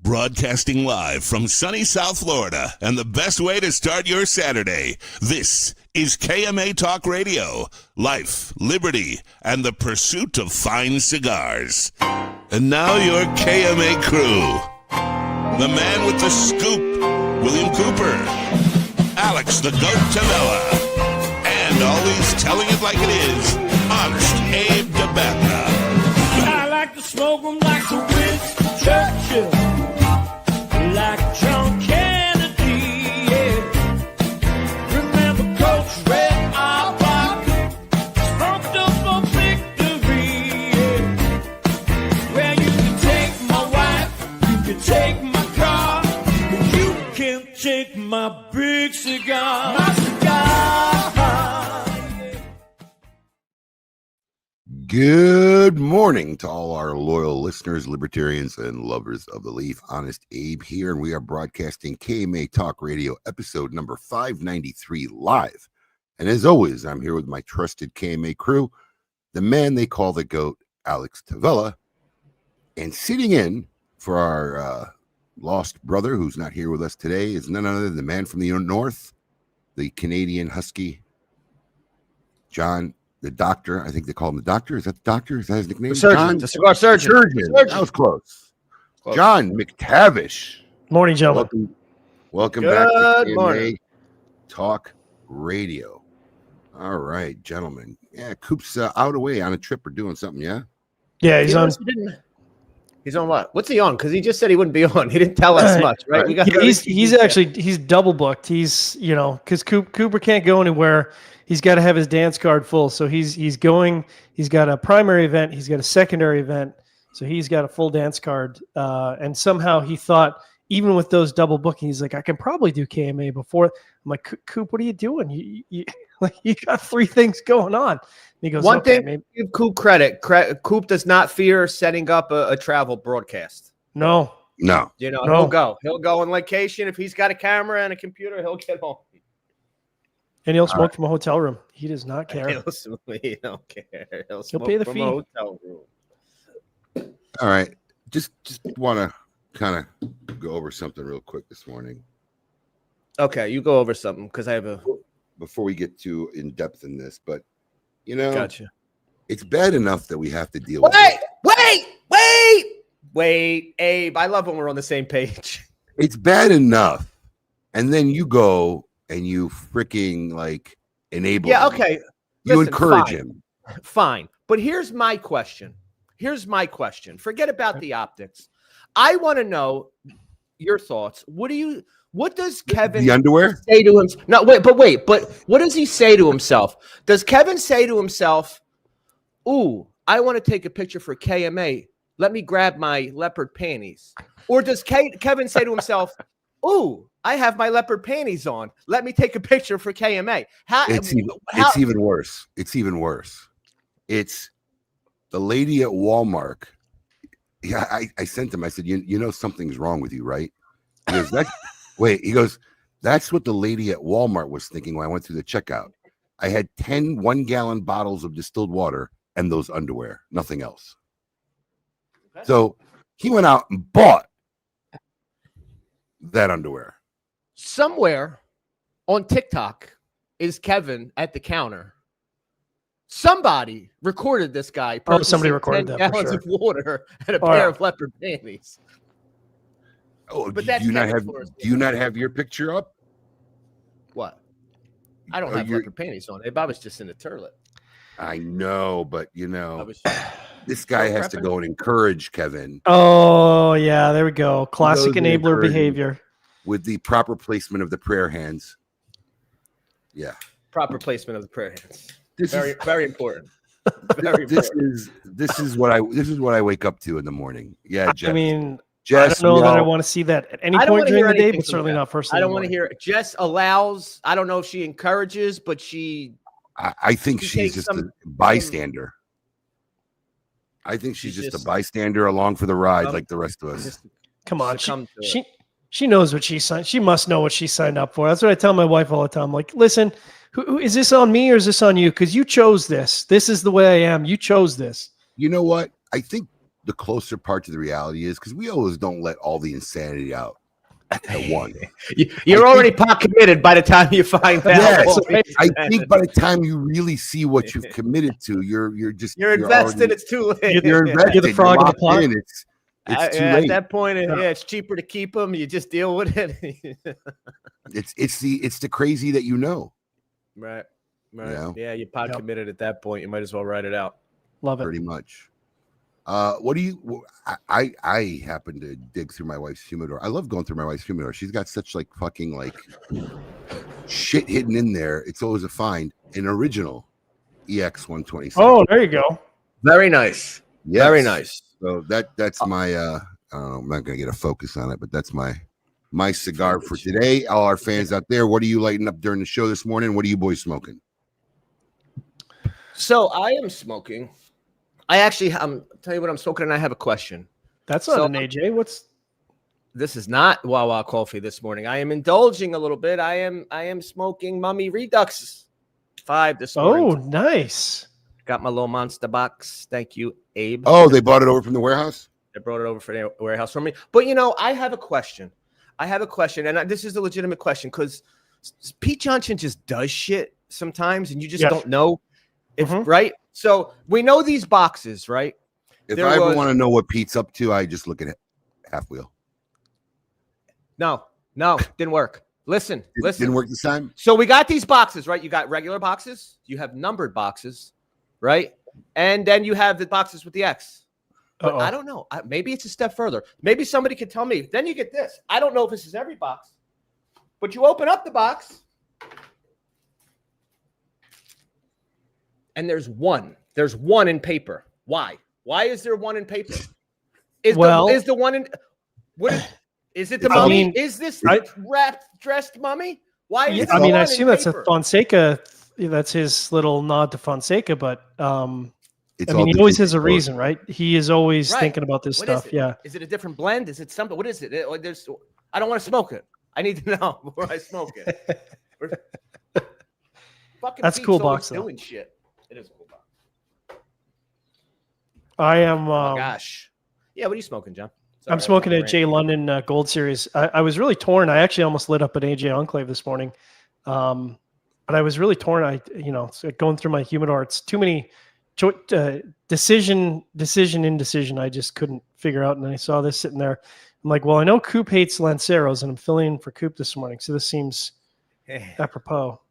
Broadcasting live from sunny South Florida, and the best way to start your Saturday. This is KMA Talk Radio. Life, liberty, and the pursuit of fine cigars. And now your KMA crew. The man with the scoop, William Cooper. Alex the Goat Tavella. And always telling it like it is, Honest Abe Dababneh. I like to smoke them like the Winston Churchill. Like John Kennedy, yeah. Remember Coach Red Auerbach, smoked up for victory, yeah. Well, you can take my wife, you can take my car, but you can't take my big cigar. My cigar, yeah. Good morning to all our loyal listeners, libertarians, and lovers of the leaf. Honest Abe here, and we are broadcasting KMA Talk Radio, episode number 593 live. And as always, I'm here with my trusted KMA crew, the man they call the GOAT, Alex Tavella, and sitting in for our lost brother, who's not here with us today, is none other than the man from the north, the Canadian Husky, John. The doctor, I think they call him the doctor. Is that the doctor? Is that his nickname? The cigar surgeon. That was close. John McTavish. Morning, gentlemen. Welcome back to KMA Talk Radio. All right, gentlemen. Yeah, Coop's out away on a trip or doing something, yeah? Yeah, he's on. He's on what? What's he on? Because he just said he wouldn't be on. He didn't tell us much, right? We got he's double booked. He's because Cooper can't go anywhere. He's got to have his dance card full. So he's going. He's got a primary event. He's got a secondary event. So he's got a full dance card. And somehow he thought, even with those double bookings, he's like, I can probably do KMA before. I'm like, Coop, what are you doing? You got 3 things going on. And he goes, one thing, give Coop credit. Coop does not fear setting up a travel broadcast. No. He'll go. He'll go on location. If he's got a camera and a computer, he'll get home. And he'll smoke from a hotel room. He does not care. He don't care. He'll pay the fee. A hotel room. All right. Just want to kind of go over something real quick this morning. Okay, you go over something because I have before we get too in depth in this, but gotcha. It's bad enough that we have to deal with Wait, Abe. I love when we're on the same page. It's bad enough, and then you go and you freaking like enable. Yeah, him. okay. You Listen, encourage him. Fine, but here's my question. Forget about the optics. I want to know your thoughts. What does Kevin the underwear say to him? No, wait. But what does he say to himself? Does Kevin say to himself, "Ooh, I want to take a picture for KMA. Let me grab my leopard panties"? Or does Kevin say to himself, "Ooh, I have my leopard panties on. Let me take a picture for KMA"? It's even worse. It's even worse. It's the lady at Walmart. Yeah, I sent him. I said, you know something's wrong with you, right? He goes, He goes, that's what the lady at Walmart was thinking when I went through the checkout. I had 10 1-gallon bottles of distilled water and those underwear, nothing else. Okay. So he went out and bought that underwear. Somewhere on TikTok is Kevin at the counter. Somebody recorded this guy. Somebody recorded 10 that. gallons For sure. of water and a pair of leopard panties. Oh, but do you not have your picture up? What? I don't have leopard panties on. I was just in the toilet. I know, but this guy has to go and encourage Kevin. Oh yeah, there we go. Classic enabler behavior. With the proper placement of the prayer hands. Yeah. Proper placement of the prayer hands. Very important. This is what I wake up to in the morning. Yeah, Jeff. I mean, Jess, I don't know that I want to see that at any point during the day, but certainly not first thing. I don't want to hear it. Jess allows. I don't know if she encourages, but she. I think she's just a bystander. I think she's just a bystander along for the ride, like the rest of us. Come on, she knows what she signed. She must know what she signed up for. That's what I tell my wife all the time. Like, listen, who is this on me or is this on you? Because you chose this. This is the way I am. You chose this. You know what? I think the closer part to the reality is because we always don't let all the insanity out at once. You're already pot committed by the time you find out. Yes, I think by the time you really see what you've committed to, you're invested. It's too late. You're invested. You're the frog in the pot. It's too late. At that point, it's cheaper to keep them. You just deal with it. it's the crazy that you know. Right. Yeah, you're pot committed at that point. You might as well write it out. Love it. Pretty much. What do you? I happen to dig through my wife's humidor. I love going through my wife's humidor. She's got such fucking shit hidden in there. It's always a find. An original EX 127. Oh, there you go. Very nice. Yes. Very nice. So that's my. I'm not gonna get a focus on it, but that's my cigar for today. All our fans out there, what are you lighting up during the show this morning? What are you boys smoking? So I am smoking. I'm tell you what I'm smoking, and I have a question. That's not an AJ. This is not Wawa coffee this morning. I am indulging a little bit. I am smoking Mummy Redux 5 this morning. Oh, nice. Got my little monster box. Thank you, Abe. Oh, they bought it over from the warehouse? They brought it over for the warehouse for me. But I have a question. And this is a legitimate question because Pete Johnson just does shit sometimes, and you just don't know if right. So we know these boxes, right? If I ever want to know what Pete's up to, I just look at Half Wheel. No, didn't work. Listen. Didn't work this time. So we got these boxes, right? You got regular boxes, you have numbered boxes, right? And then you have the boxes with the X. But Uh-oh. I don't know. Maybe it's a step further. Maybe somebody could tell me. Then you get this. I don't know if this is every box, but you open up the box, and there's one. There's one in paper. Why? Why is there one in paper? Is the one in what is it the I mummy? mean, Is this dressed mummy? Why is I there mean, I one assume in that's paper? a Fonseca. That's his little nod to Fonseca, but It's I mean, all he always different has a reason, right? He is always Right. thinking about this What stuff. is it? Yeah. Is it a different blend? Is it something? What is it? I don't want to smoke it. I need to know before I smoke it. Fucking That's a Pete's cool always box, though. doing shit. It is a cool box. I am. Oh my gosh. Yeah, what are you smoking, John? Sorry, I'm smoking I a ran. J London Gold Series. I was really torn. I actually almost lit up an AJ Enclave this morning, but I was really torn. So going through my humidor, it's too many decision, indecision. I just couldn't figure out, and I saw this sitting there. I'm like, well, I know Coop hates Lanceros, and I'm filling in for Coop this morning, so this seems apropos.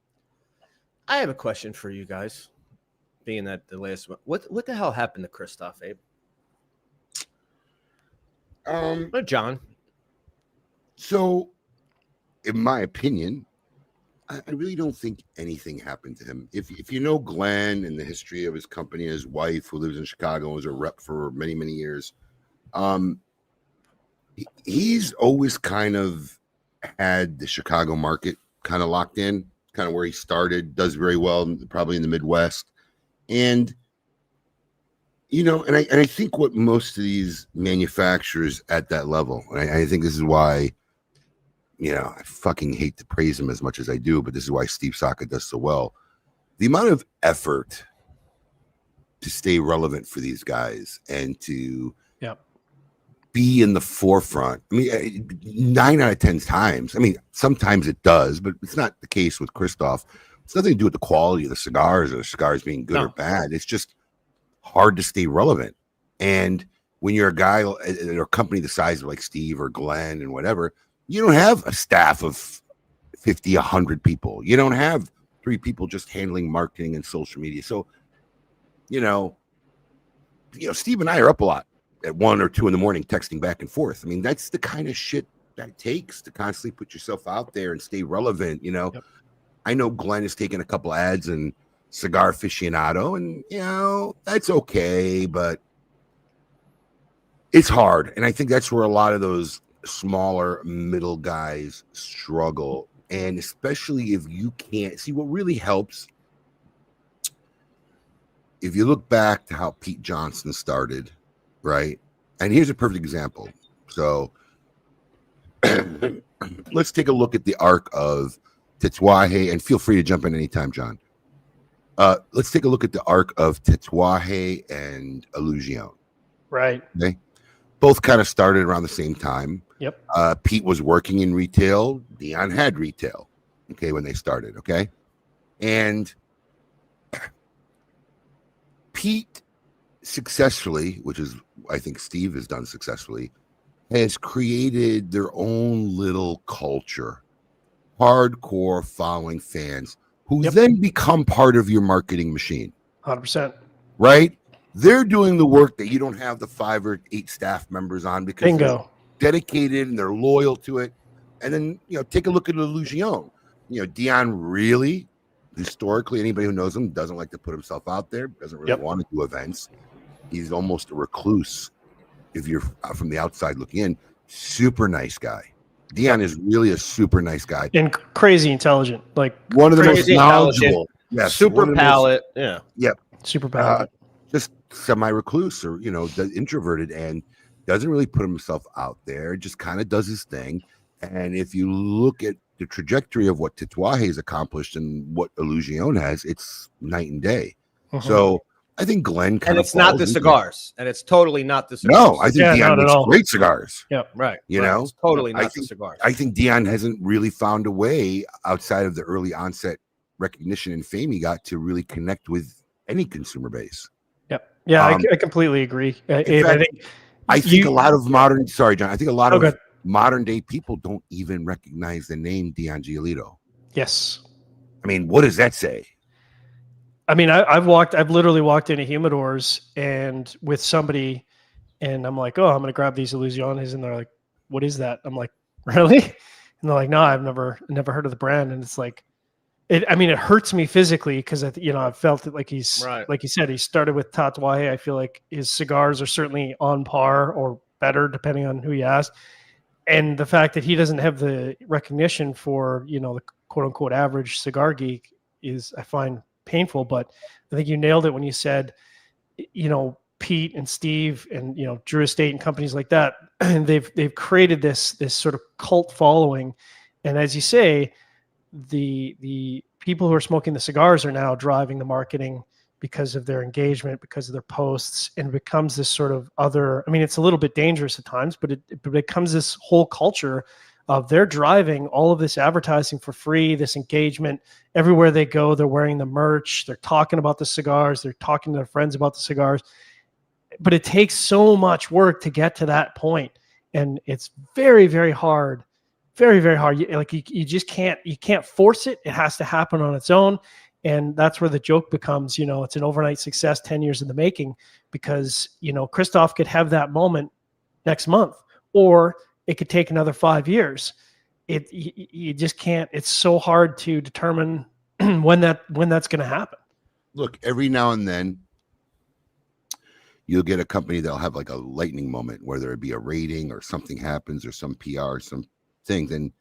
I have a question for you guys. Being that the last one, what the hell happened to Christoph, Abe? Or John? So, in my opinion, I really don't think anything happened to him. If you know Glenn and the history of his company, his wife who lives in Chicago and was a rep for many, many years, he's always kind of had the Chicago market kind of locked in, kind of where he started, does very well, probably in the Midwest. And and I think what most of these manufacturers at that level, and I think this is why, I fucking hate to praise him as much as I do, but this is why Steve Saka does so well. The amount of effort to stay relevant for these guys and to be in the forefront. I mean, 9 out of 10 times. I mean, sometimes it does, but it's not the case with Christoph. It's nothing to do with the quality of the cigars or the cigars being good or bad. It's just hard to stay relevant. And when you're a guy or a company the size of like Steve or Glenn and whatever, you don't have a staff of 50, 100 people. You don't have 3 people just handling marketing and social media. So, Steve and I are up a lot at 1 or 2 in the morning, texting back and forth. I mean, that's the kind of shit that it takes to constantly put yourself out there and stay relevant. I know Glenn has taken a couple ads in Cigar Aficionado, and that's okay, but it's hard. And I think that's where a lot of those smaller middle guys struggle. And especially if you can't see what really helps. If you look back to how Pete Johnson started, right? And here's a perfect example. So let's take a look at the arc of Tatuaje, and feel free to jump in anytime, John. Let's take a look at the arc of Tatuaje and Illusion. Right. Okay. Both kind of started around the same time. Yep. Pete was working in retail. Dion had retail. Okay, when they started. Okay. And Pete successfully, which is I think Steve has done successfully, has created their own little culture, hardcore following fans who then become part of your marketing machine. 100%. Right? They're doing the work that you don't have the 5 or 8 staff members on because they're dedicated and they're loyal to it. And then, take a look at Illusion. Dion really, historically, anybody who knows him doesn't like to put himself out there, doesn't really want to do events. He's almost a recluse if you're from the outside looking in. Super nice guy. Dion is really a super nice guy. And crazy intelligent. Like one of the most knowledgeable. Yes, super palate. Yep. Super palate. Just semi-recluse or, introverted and doesn't really put himself out there. Just kind of does his thing. And if you look at the trajectory of what Tatuaje has accomplished and what Illusion has, it's night and day. So I think Glenn and it's not the cigars, and it's totally not the cigars. No, I think Dion makes great cigars. Yeah, right. It's totally not the cigars. I think Dion hasn't really found a way outside of the early onset recognition and fame he got to really connect with any consumer base. Yeah, I completely agree. I think a lot of modern. Sorry, John. I think a lot of modern day people don't even recognize the name Dion Giolito. Yes. I mean, what does that say? I mean, I've literally walked into humidors and with somebody, And I'm like, oh, I'm going to grab these Illusiones. And they're like, what is that? I'm like, really? And they're like, no, I've never heard of the brand. And it's like, it hurts me physically because I've felt it like he's Right. like you said, he started with Tatuaje. I feel like his cigars are certainly on par or better depending on who you ask. And the fact that he doesn't have the recognition for, the quote unquote average cigar geek is, I find, painful. But I think you nailed it when you said, Pete and Steve and, Drew Estate and companies like that, and they've created this sort of cult following. And as you say, the people who are smoking the cigars are now driving the marketing because of their engagement, because of their posts, and it becomes this sort of other, it's a little bit dangerous at times, but it becomes this whole culture of they're driving all of this advertising for free, this engagement. Everywhere they go, they're wearing the merch, they're talking about the cigars, they're talking to their friends about the cigars. But it takes so much work to get to that point. And it's very, very hard. Very, very hard. You just can't force it. It has to happen on its own. And that's where the joke becomes, it's an overnight success, 10 years in the making, because, Christoph could have that moment next month, or it could take another 5 years. You just can't, it's so hard to determine when that's going to happen. Look, every now and then you'll get a company that'll have like a lightning moment, whether it be a rating or something happens or some PR, some things. And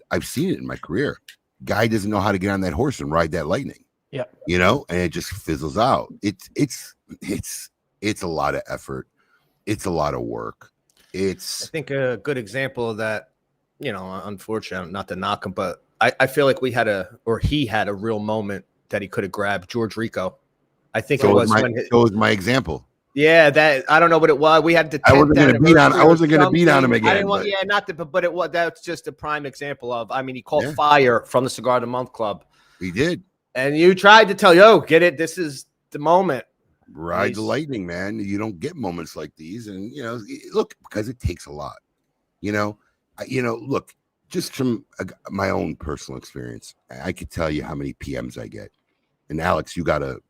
I've seen it in my career. Guy doesn't know how to get on that horse and ride that lightning. Yeah. And it just fizzles out. It's a lot of effort. It's a lot of work. I think a good example of that, unfortunately, not to knock him, but I feel like he had a real moment that he could have grabbed George Rico. I think it was my example. Yeah, that I don't know what it was. We had the. I wasn't going to beat on him again. I didn't want, but it was. That's just a prime example of. He called fire from the Cigar of the Month Club. He did, and you tried to tell get it. This is the moment. Ride the lightning, man. You don't get moments like these, and look, because it takes a lot. Look, just from my own personal experience, I could tell you how many PMs I get, and Alex, you got a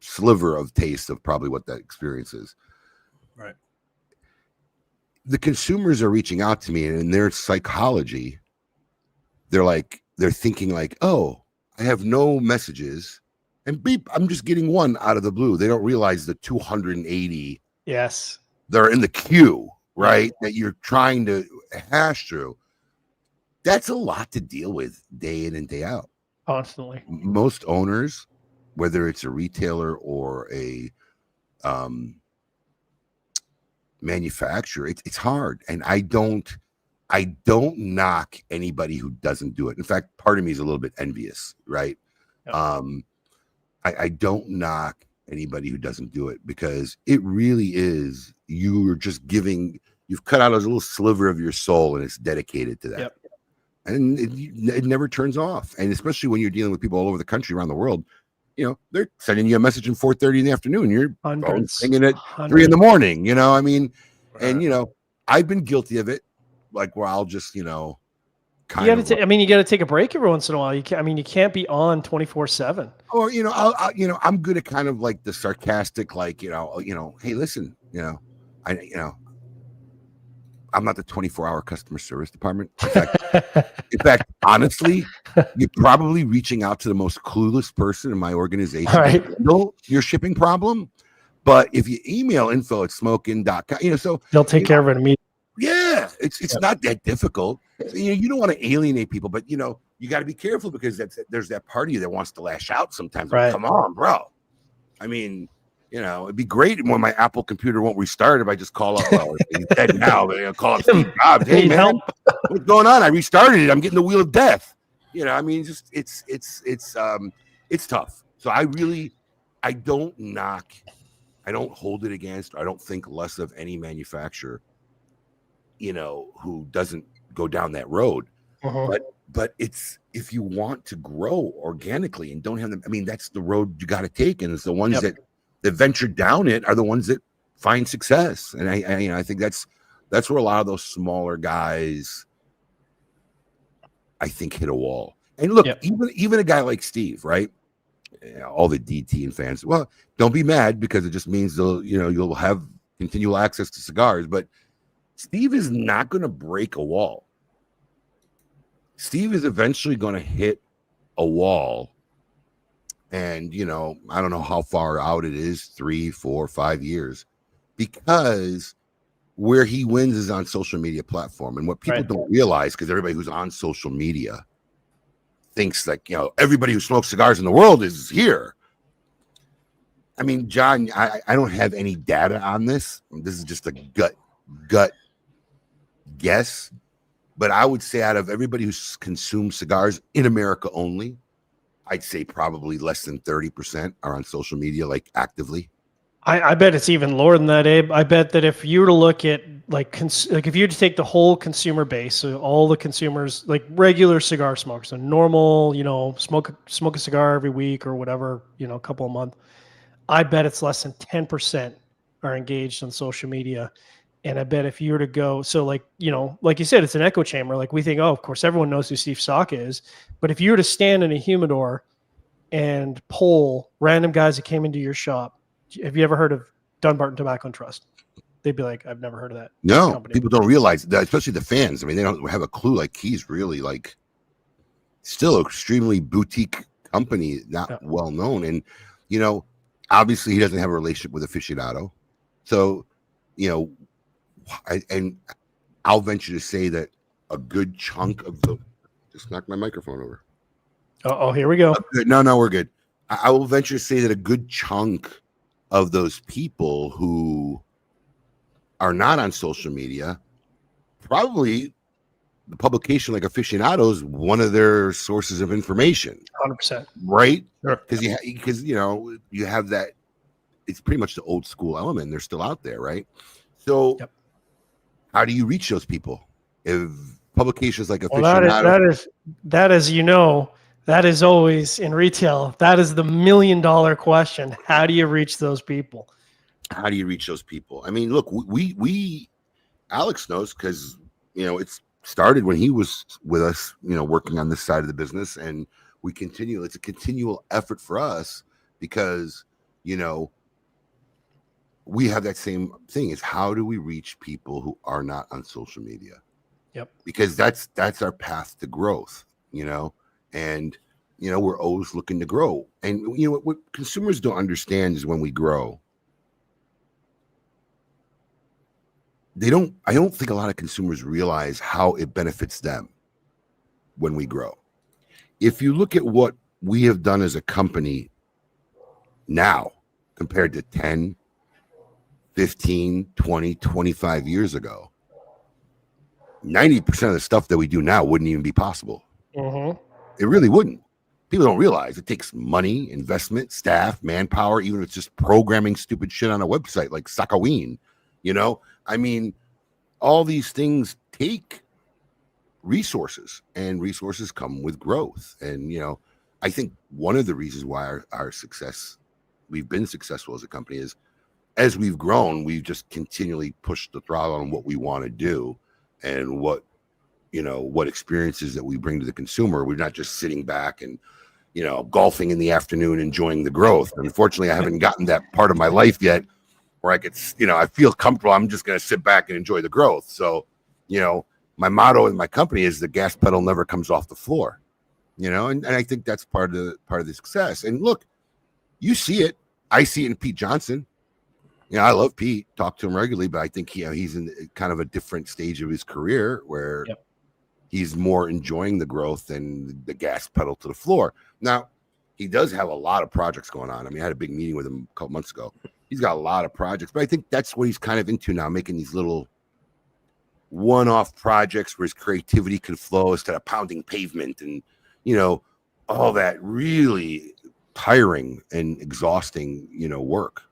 sliver of taste of probably what that experience is. Right. The consumers are reaching out to me, and in their psychology, they're thinking like, oh, I have no messages, and beep, I'm just getting one out of the blue. They don't realize the 280 Yes, they're in the queue, right? That you're trying to hash through. That's a lot to deal with day in and day out. Constantly. Most owners, whether it's a retailer or a manufacturer, it's hard. And I don't knock anybody who doesn't do it. In fact, part of me is a little bit envious, right? Yep. I don't knock anybody who doesn't do it, because it really is, you've cut out a little sliver of your soul and it's dedicated to that. Yep. And it never turns off. And especially when you're dealing with people all over the country, around the world, they're sending you a message at 4:30 in the afternoon. You're singing at 3 a.m. And I've been guilty of it, like where I'll just you got to take a break every once in a while. You can't be on 24/7. Or I'm good at kind of like the sarcastic, like hey, listen, I'm not the 24-hour customer service department. In fact, honestly, you're probably reaching out to the most clueless person in my organization. Right. Your shipping problem. But if you email info@smokin.com, so they'll take care of it immediately. Yeah, it's not that difficult. You don't want to alienate people, but you got to be careful, because there's that part of you that wants to lash out sometimes. Right. Like, come on, bro. It'd be great when my Apple computer won't restart if I just call up. Well, he's dead now, but call up Steve Jobs. Hey, man, what's going on? I restarted it. I'm getting the wheel of death. It's tough. So I don't knock. I don't hold it against. I don't think less of any manufacturer, who doesn't go down that road. Uh-huh. But it's, if you want to grow organically and don't have them, that's the road you got to take. And it's the ones that venture down it are the ones that find success. And I think that's where a lot of those smaller guys, I think, hit a wall. And look, even a guy like Steve, right? All the DT and fans, well, don't be mad, because it just means you'll have continual access to cigars. But Steve is not going to break a wall. Steve is eventually going to hit a wall. And, you know, I don't know how far out it is, 3, 4, 5 years, because where he wins is on social media platform. And what people don't realize, because everybody who's on social media thinks like, you know, everybody who smokes cigars in the world is here. I mean, John, I don't have any data on this. This is just a gut guess. But I would say out of everybody who consumes cigars in America only, I'd say probably less than 30% are on social media, like actively. I bet it's even lower than that, Abe. I bet that if you were to look at like if you were to take the whole consumer base, so all the consumers, like regular cigar smokers, a normal, you know, smoke a cigar every week or whatever, you know, a couple a month, I bet it's less than 10% are engaged on social media. And I bet if you were to go, so like, you know, like you said, it's an echo chamber. Like we think, oh, of course, everyone knows who Steve Saka is. But if you were to stand in a humidor and poll random guys that came into your shop, have you ever heard of Dunbarton Tobacco and Trust? They'd be like, I've never heard of that. No, company. People don't realize that, especially the fans. I mean, they don't have a clue. Like he's really like still an extremely boutique company, not well known. And, you know, obviously he doesn't have a relationship with aficionado. So, you know, and I'll venture to say that a good chunk of the just knocked my microphone over. Oh, here we go. No, we're good. I will venture to say that a good chunk of those people who are not on social media, probably the publication like Aficionados, one of their sources of information. 100%. Right? Sure. Because you know, you have that, it's pretty much the old school element. They're still out there, right? So how do you reach those people? If publications like Aficionado, that is, you know, that is always in retail. That is the $1 million question. How do you reach those people? How do you reach those people? I mean, look, we Alex knows because, you know, it's started when he was with us, you know, working on this side of the business, and we continue. It's a continual effort for us because, you know, we have that same thing is how do we reach people who are not on social media? Yep. Because that's our path to growth, you know, and, you know, we're always looking to grow. And, you know, what consumers don't understand is when we grow, I don't think a lot of consumers realize how it benefits them when we grow. If you look at what we have done as a company now compared to 10, 15, 20, 25 years ago, 90% of the stuff that we do now wouldn't even be possible. Mm-hmm. It really wouldn't. People don't realize it takes money, investment, staff, manpower, even if it's just programming stupid shit on a website like Sakaween, you know? I mean, all these things take resources, and resources come with growth. And, you know, I think one of the reasons why our success, we've been successful as a company, is as we've grown, we've just continually pushed the throttle on what we want to do and what, you know, what experiences that we bring to the consumer. We're not just sitting back and, you know, golfing in the afternoon, enjoying the growth. Unfortunately, I haven't gotten that part of my life yet where I could, you know, I feel comfortable. I'm just going to sit back and enjoy the growth. So, you know, my motto in my company is the gas pedal never comes off the floor, you know, and I think that's part of the success. And look, you see it. I see it in Pete Johnson. You know, I love Pete, talk to him regularly, but I think he's in kind of a different stage of his career where he's more enjoying the growth than the gas pedal to the floor. Now, he does have a lot of projects going on. I mean, I had a big meeting with him a couple months ago. He's got a lot of projects, but I think that's what he's kind of into now, making these little one-off projects where his creativity can flow instead of pounding pavement and, you know, all that really tiring and exhausting, you know, work.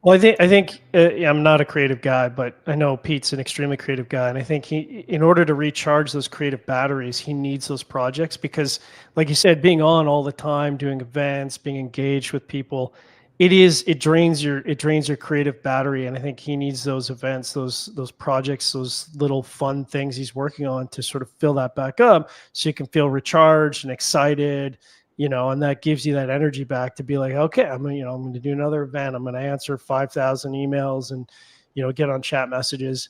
Well, I think I'm not a creative guy, but I know Pete's an extremely creative guy, and I think in order to recharge those creative batteries, he needs those projects because, like you said, being on all the time, doing events, being engaged with people, it drains your creative battery, and I think he needs those events, those projects, those little fun things he's working on to sort of fill that back up, so you can feel recharged and excited. You know, and that gives you that energy back to be like, okay, I'm going to do another event. I'm going to answer 5,000 emails and, get on chat messages.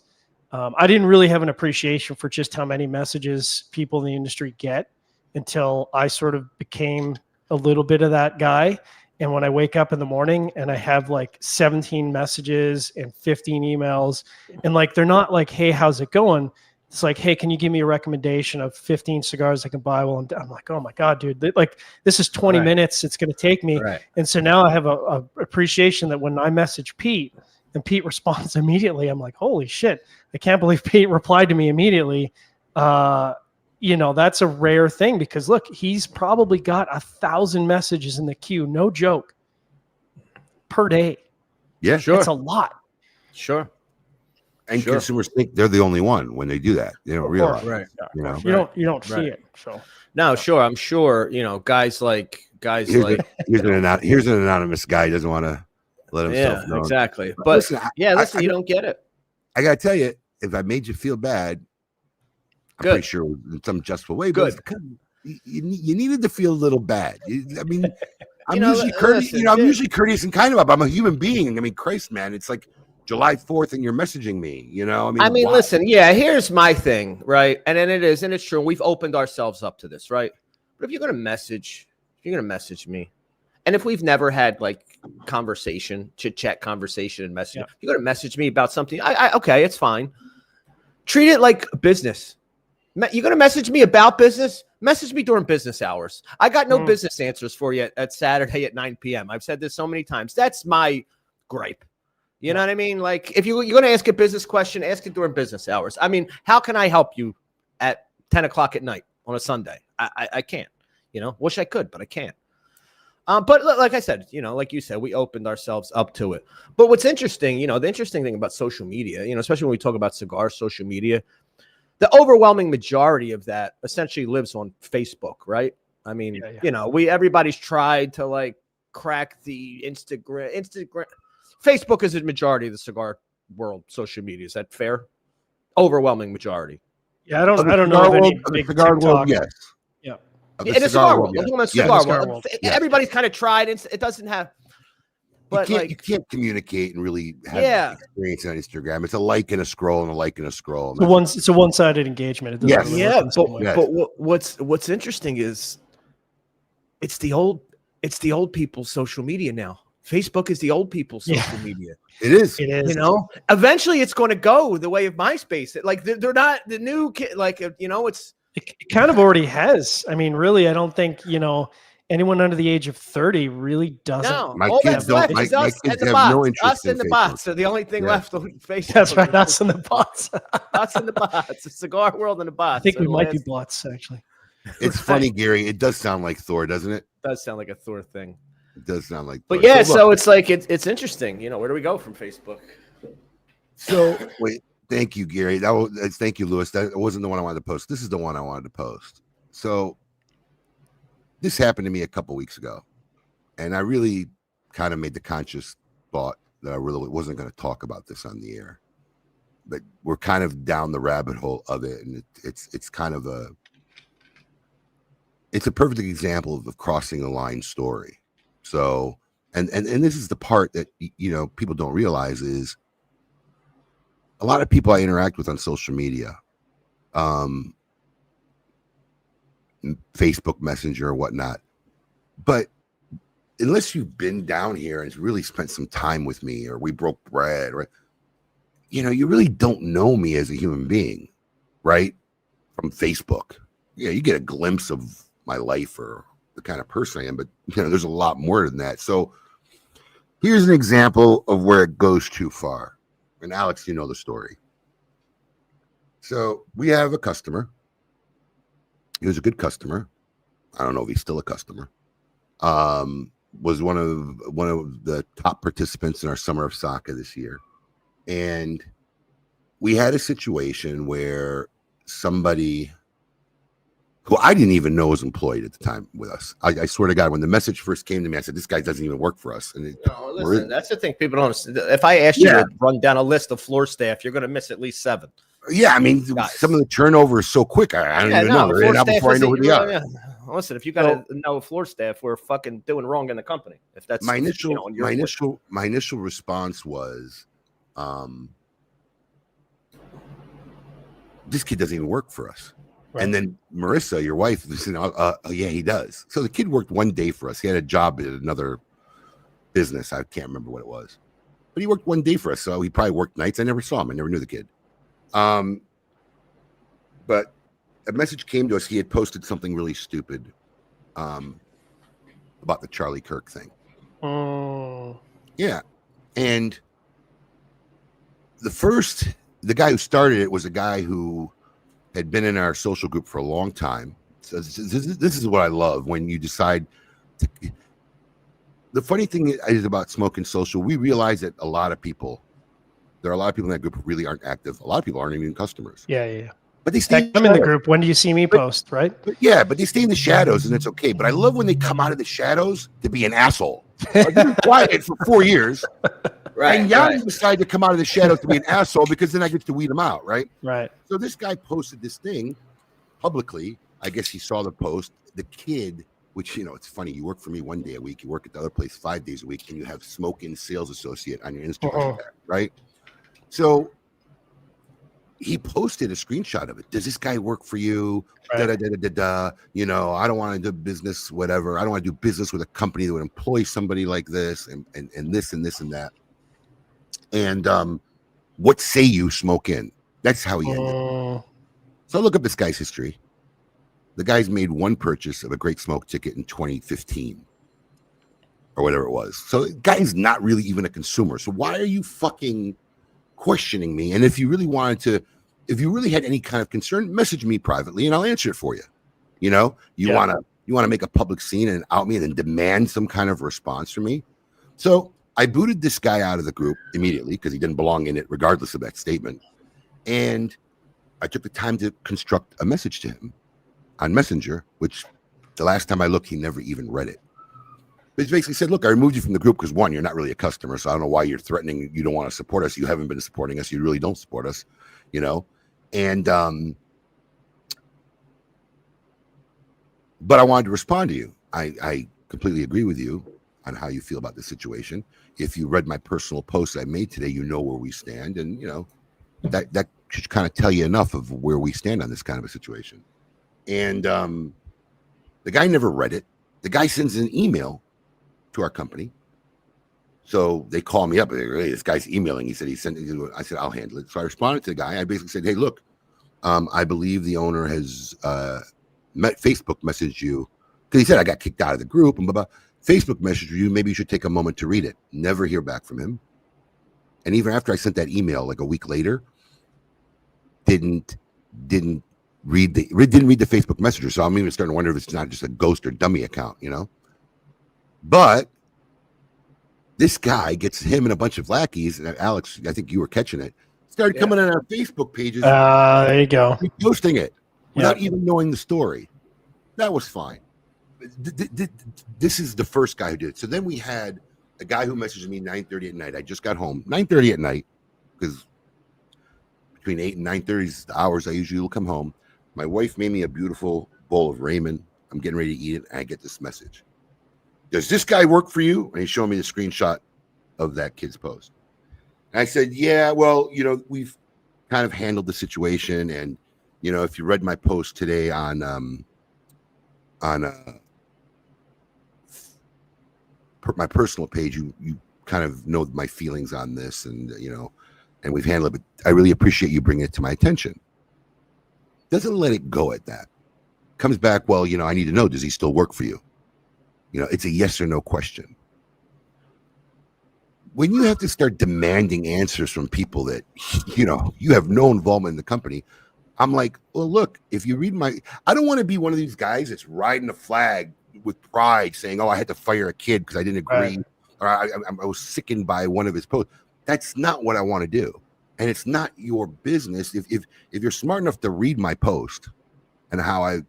I didn't really have an appreciation for just how many messages people in the industry get until I sort of became a little bit of that guy. And when I wake up in the morning and I have like 17 messages and 15 emails, and like, they're not like, hey, how's it going? It's like, hey, can you give me a recommendation of 15 cigars I can buy while I'm like, oh my God, dude, like this is 20 minutes it's going to take me. Right. And so now I have a appreciation that when I message Pete and Pete responds immediately, I'm like, holy shit, I can't believe Pete replied to me immediately. That's a rare thing because look, he's probably got 1,000 messages in the queue. No joke. Per day. Yeah, sure. It's a lot. Sure. And consumers think they're the only one when they do that. They don't realize, right? You don't see it. So no, sure. I'm sure. Guys like here's an anonymous guy who doesn't want to let himself know. Exactly. But listen, you don't get it. I gotta tell you, if I made you feel bad, I'm pretty sure in some justful way. Good. But you needed to feel a little bad. I'm usually courteous. I'm usually courteous and kind of. I'm a human being. I mean, Christ, man, it's like July 4th and you're messaging me, listen, here's my thing, right? And then it's true. We've opened ourselves up to this, right? But if you're going to message me, and if we've never had like chit chat conversation and message, if you're going to message me about something, okay, it's fine. Treat it like business. You're going to message me about business? Message me during business hours. I got no business answers for you at Saturday at 9 p.m. I've said this so many times. That's my gripe. You know what I mean? Like, if you're going to ask a business question, ask it during business hours. I mean, how can I help you at 10 o'clock at night on a Sunday? I can't. Wish I could, but I can't. But like I said, like you said, we opened ourselves up to it. But what's interesting, the interesting thing about social media, especially when we talk about cigar social media, the overwhelming majority of that essentially lives on Facebook, right? I mean, everybody's tried to like crack the Instagram. Facebook is a majority of the cigar world social media. Is that fair? Overwhelming majority. Yeah, I don't know of any big cigar world. Yes. Yeah. In the cigar world. I'm talking about cigar world. Everybody's kind of tried. It doesn't have. But you can't communicate and really have experience on Instagram. It's a like and a scroll and a like and a scroll. It's a one-sided engagement. But what's interesting is it's the old people's social media now. Facebook is the old people's social media. It is. Eventually it's going to go the way of MySpace. Like they're not the new kid. Like, it's. It kind of already has. I mean, really, I don't think, anyone under the age of 30 really doesn't. No, my kids don't. My kids have no interest us in the bots are the only thing left on Facebook. That's right. Us and the bots. Us and the bots. The cigar world and the bots. I think we might be bots, actually. It's funny, Gary. It does sound like Thor, doesn't it? It does sound like a Thor thing. It does sound like Thor. But so it's like it's interesting. Where do we go from Facebook? So wait, thank you, Gary. Thank you, Lewis. That wasn't the one I wanted to post. This is the one I wanted to post. So this happened to me a couple weeks ago, and I really kind of made the conscious thought that I really wasn't going to talk about this on the air. But we're kind of down the rabbit hole of it, and it's kind of it's a perfect example of the crossing the line story. So, and this is the part that people don't realize is a lot of people I interact with on social media, Facebook Messenger or whatnot. But unless you've been down here and really spent some time with me, or we broke bread, or you really don't know me as a human being, right? From Facebook, you get a glimpse of my life or the kind of person I am, but there's a lot more than that. So here's an example of where it goes too far. And Alex, you know the story. So we have a customer. He was a good customer. I don't know if he's still a customer. Was one of the top participants in our Summer of Saka this year. And we had a situation where somebody who I didn't even know was employed at the time with us. I swear to God, when the message first came to me, I said, this guy doesn't even work for us. And listen, that's the thing people don't understand. If I asked you to run down a list of floor staff, you're going to miss at least 7. Yeah, I mean, some of the turnover is so quick. I don't even know. They're out before I know who they are. Listen, if you got to know floor staff, we're fucking doing wrong in the company. If that's my initial response was, this kid doesn't even work for us. Right. And then Marissa, your wife, said, yeah, he does. So the kid worked one day for us. He had a job at another business. I can't remember what it was, but he worked one day for us. So he probably worked nights. I never saw him. I never knew the kid. But a message came to us. He had posted something really stupid about the Charlie Kirk thing. Oh. Yeah. And the guy who started it was a guy who had been in our social group for a long time. So this is what I love when you decide to. The funny thing is about Smoking Social, we realize that there are a lot of people in that group who really aren't active. A lot of people aren't even customers. Yeah. But they stay. I'm in the group. When do you see me post, right? But they stay in the shadows, and it's okay. But I love when they come out of the shadows to be an asshole. Like, you've been quiet for 4 years, Right. and now you decide to come out of the shadows to be an asshole because then I get to weed them out, right? Right. So this guy posted this thing publicly. I guess he saw the post. The kid, which, it's funny. You work for me 1 day a week. You work at the other place 5 days a week, and you have Smoking Sales Associate on your Instagram, right? So he posted a screenshot of it. Does this guy work for you? Right. I don't want to do business, whatever. I don't want to do business with a company that would employ somebody like this and this and this and that. And what say you, Smoke In? That's how he ended. So I look up this guy's history. The guy's made one purchase of a Great Smoke ticket in 2015 or whatever it was. So the guy's not really even a consumer. So why are you fucking questioning me? And if you really had any kind of concern, message me privately and I'll answer it for you. You want to make a public scene and out me and then demand some kind of response from me. So I booted this guy out of the group immediately because he didn't belong in it, regardless of that statement. And I took the time to construct a message to him on Messenger, which the last time I looked, he never even read it. But he basically said, look, I removed you from the group because, one, you're not really a customer, so I don't know why you're threatening. You don't want to support us. You haven't been supporting us. You really don't support us, And but I wanted to respond to you. I completely agree with you on how you feel about the situation. If you read my personal post I made today, you know where we stand. And, that should kind of tell you enough of where we stand on this kind of a situation. And the guy never read it. The guy sends an email to our company. So they call me up. Hey, this guy's emailing. He said he sent it. I said, I'll handle it. So I responded to the guy. I basically said, hey, look, I believe the owner has Facebook messaged you. Because he said, I got kicked out of the group. And blah, blah. Facebook messaged you. Maybe you should take a moment to read it. Never hear back from him. And even after I sent that email, like a week later, didn't read the Facebook Messenger. So I'm even starting to wonder if it's not just a ghost or dummy account, But this guy gets him and a bunch of lackeys, and Alex, I think you were catching it, started coming on our Facebook pages. There you go. Posting it without even knowing the story. That was fine. This is the first guy who did it. So then we had a guy who messaged me 9:30 at night. I just got home 9:30 at night because between 8 and 9:30 is the hours I usually will come home. My wife made me a beautiful bowl of ramen. I'm getting ready to eat it, and I get this message. Does this guy work for you? And he's showing me the screenshot of that kid's post. And I said, yeah, well, we've kind of handled the situation. And, if you read my post today on my personal page, you kind of know my feelings on this and, and we've handled it. But I really appreciate you bringing it to my attention. Doesn't let it go at that. Comes back, well, I need to know, does he still work for you? It's a yes or no question. When you have to start demanding answers from people that, you have no involvement in the company, I'm like, well, look, if you read I don't want to be one of these guys that's riding a flag with pride saying, oh, I had to fire a kid because I didn't agree, or I was sickened by one of his posts. That's not what I want to do. And it's not your business. If you're smart enough to read my post and how I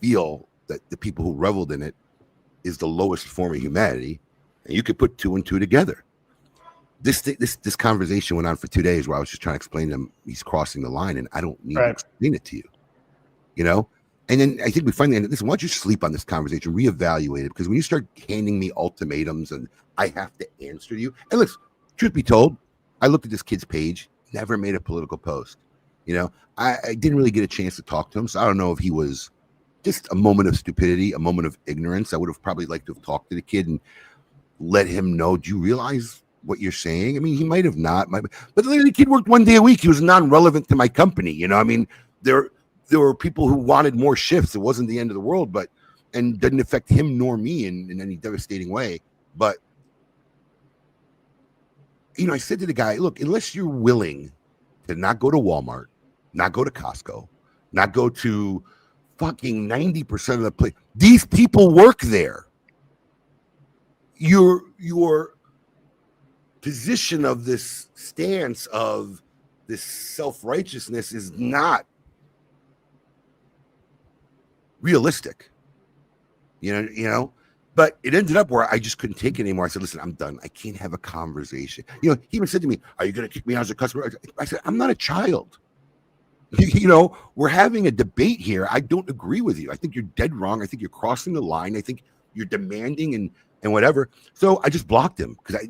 feel that the people who reveled in it is the lowest form of humanity, and you could put two and two together. This conversation went on for 2 days where I was just trying to explain to him he's crossing the line, and I don't need to explain it to you, And then I think we finally ended. Listen, why don't you sleep on this conversation, reevaluate it? Because when you start handing me ultimatums and I have to answer you, and listen, truth be told, I looked at this kid's page, never made a political post. You know, I didn't really get a chance to talk to him, so I don't know if he was just a moment of stupidity, a moment of ignorance. I would have probably liked to have talked to the kid and let him know, do you realize what you're saying? I mean, he might have not, but the kid worked 1 day a week. He was non-relevant to my company. You know, I mean, there were people who wanted more shifts. It wasn't the end of the world, and didn't affect him nor me in any devastating way. But, you know, I said to the guy, look, unless you're willing to not go to Walmart, not go to Costco, not go to fucking 90% of the place. These people work there. Your position of this stance of this self-righteousness is not realistic. You know, but it ended up where I just couldn't take it anymore. I said, listen, I'm done. I can't have a conversation. You know, he even said to me, are you going to kick me out as a customer? I said, I'm not a child. You know, we're having a debate here. I don't agree with you. I think you're dead wrong. I think you're crossing the line. I think you're demanding and whatever. So I just blocked him because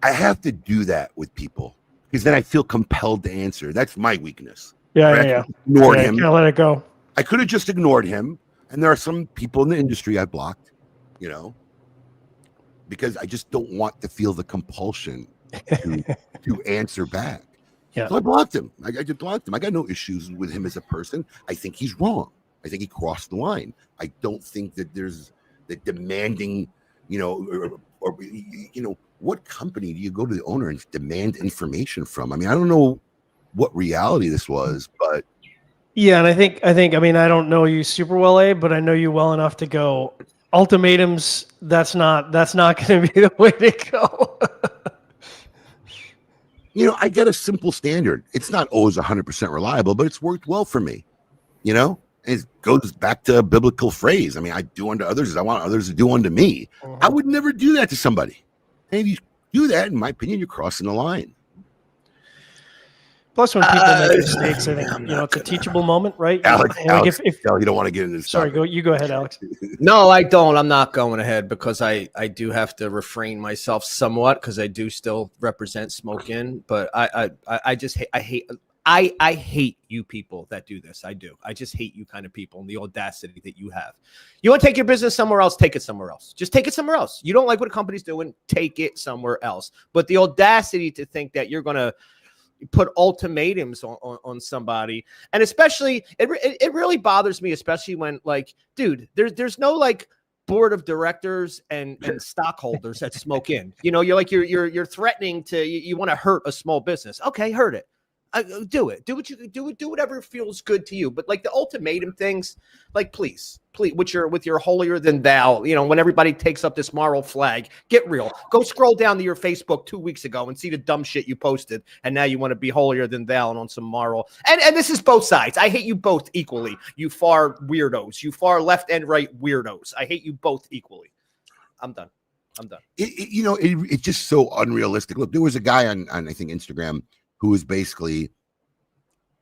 I have to do that with people because then I feel compelled to answer. That's my weakness. Yeah. Ignored him. Can't let it go. I could have just ignored him. And there are some people in the industry I blocked, you know, because I just don't want to feel the compulsion to answer back. Yeah. So I blocked him. I just blocked him. I got no issues with him as a person. I think he's wrong. I think he crossed the line. I don't think that there's the demanding, you know, or you know, what company do you go to the owner and demand information from? I mean, I don't know what reality this was, but yeah, and I think I mean, I don't know you super well, Abe, but I know you well enough to go ultimatums. That's not going to be the way to go. You know, I get a simple standard. It's not always 100% reliable, but it's worked well for me. You know, and it goes back to a biblical phrase. I mean, I do unto others as I want others to do unto me. Mm-hmm. I would never do that to somebody. And if you do that, in my opinion, you're crossing the line. Plus, when people make mistakes, I think, you know, it's a teachable moment, right? Alex, if you don't want to get into this. Sorry, go ahead, Alex. No, I don't. I'm not going ahead because I do have to refrain myself somewhat because I do still represent Smoke In. But I just hate you people that do this. I do. I just hate you kind of people and the audacity that you have. You want to take your business somewhere else, take it somewhere else. Just take it somewhere else. You don't like what a company's doing, take it somewhere else. But the audacity to think that you're going to put ultimatums on somebody, and especially it really bothers me, especially when, like, dude, there's no like board of directors and stockholders that Smoke In. You know, you're threatening to, you want to hurt a small business. Okay, hurt it. Do it. Do what you do. Do whatever feels good to you. But like the ultimatum things, like please, with your holier than thou. You know, when everybody takes up this moral flag, get real. Go scroll down to your Facebook 2 weeks ago and see the dumb shit you posted, and now you want to be holier than thou and on some moral. And this is both sides. I hate you both equally. You far weirdos. You far left and right weirdos. I hate you both equally. I'm done. It's just so unrealistic. Look, there was a guy on I think Instagram who is basically,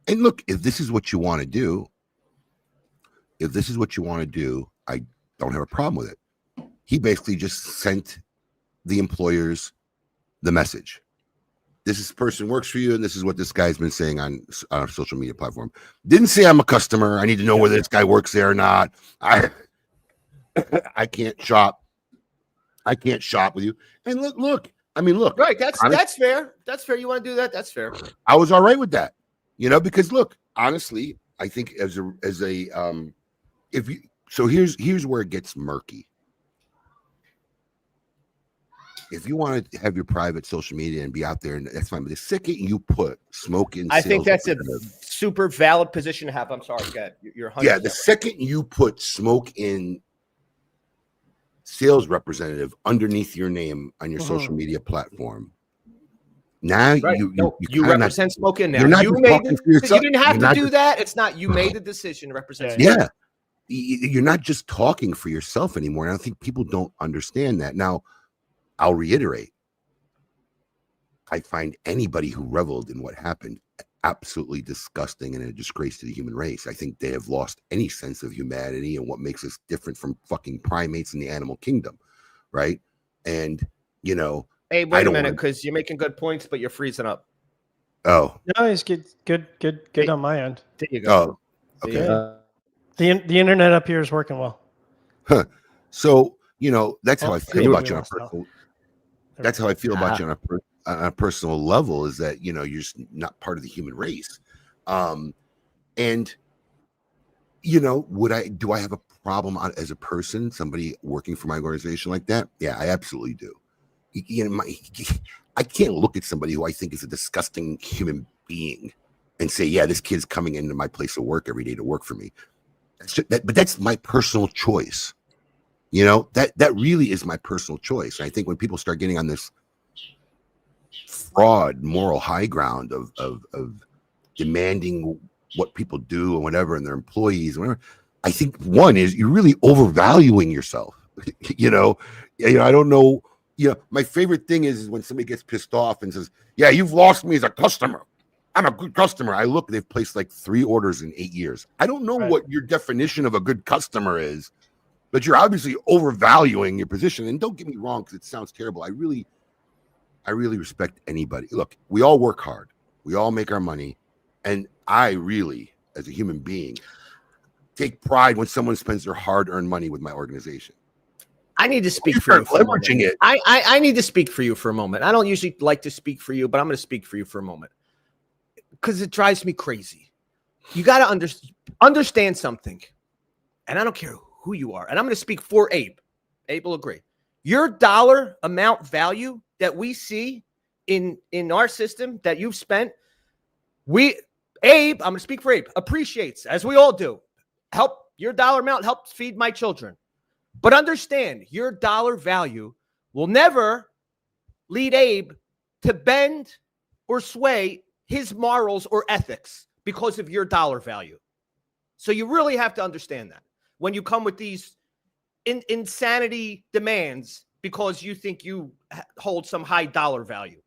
and look, if this is what you want to do, I don't have a problem with it. He basically just sent the employers the message. This person works for you, and this is what this guy's been saying on a social media platform. Didn't say I'm a customer. I need to know whether this guy works there or not. I can't shop. I can't shop with you. And look. I mean, look. Right, that's fair. That's fair. You want to do that? That's fair. I was all right with that, because look, honestly, I think here's where it gets murky. If you want to have your private social media and be out there, and that's fine. But the second you put Smoke In, I think that's a super valid position to have. I'm sorry, you're 100%. Yeah, the second you put Smoke In sales representative underneath your name on your social media platform. Now you represent Smoke In now. You didn't have to do that. It's not, you made the decision to represent. Yeah. You're not just talking for yourself anymore. And I think people don't understand that. Now, I'll reiterate. I find anybody who reveled in what happened absolutely disgusting and a disgrace to the human race. I think they have lost any sense of humanity and what makes us different from fucking primates in the animal kingdom, right? And Hey, I wait a don't minute, want- because you're making good points, but you're freezing up. Oh, No, he's good Hey. on my end. There you go. oh, okay. The internet up here is working well. So, that's how Oh, I feel maybe about we you on a lost now. personal. That's how I feel about you on a personal level. Is that you're just not part of the human race, and do I have a problem as a person, somebody working for my organization like that? Yeah, I absolutely do. I can't look at somebody who I think is a disgusting human being and say, yeah, this kid's coming into my place of work every day to work for me. But that's my personal choice. That really is my personal choice. And I think when people start getting on this fraud moral high ground of demanding what people do and whatever, and their employees, whatever, I think one is you're really overvaluing yourself. I don't know. My favorite thing is when somebody gets pissed off and says, yeah, you've lost me as a customer. I'm a good customer. I look, they've placed like 3 orders in 8 years. I don't know what your definition of a good customer is, but you're obviously overvaluing your position. And don't get me wrong, because it sounds terrible. I really respect anybody. Look, we all work hard. We all make our money. And I really, as a human being, take pride when someone spends their hard-earned money with my organization. I need to speak for you for a moment. Leveraging it. I need to speak for you for a moment. I don't usually like to speak for you, but I'm going to speak for you for a moment because it drives me crazy. You got to understand something, and I don't care who you are. And I'm going to speak for Abe. Abe will agree. Your dollar amount value that we see in our system that you've spent, Abe, I'm going to speak for Abe, appreciates, as we all do. Your dollar amount helps feed my children. But understand, your dollar value will never lead Abe to bend or sway his morals or ethics because of your dollar value. So you really have to understand that when you come with these insanity demands because you think you hold some high dollar value.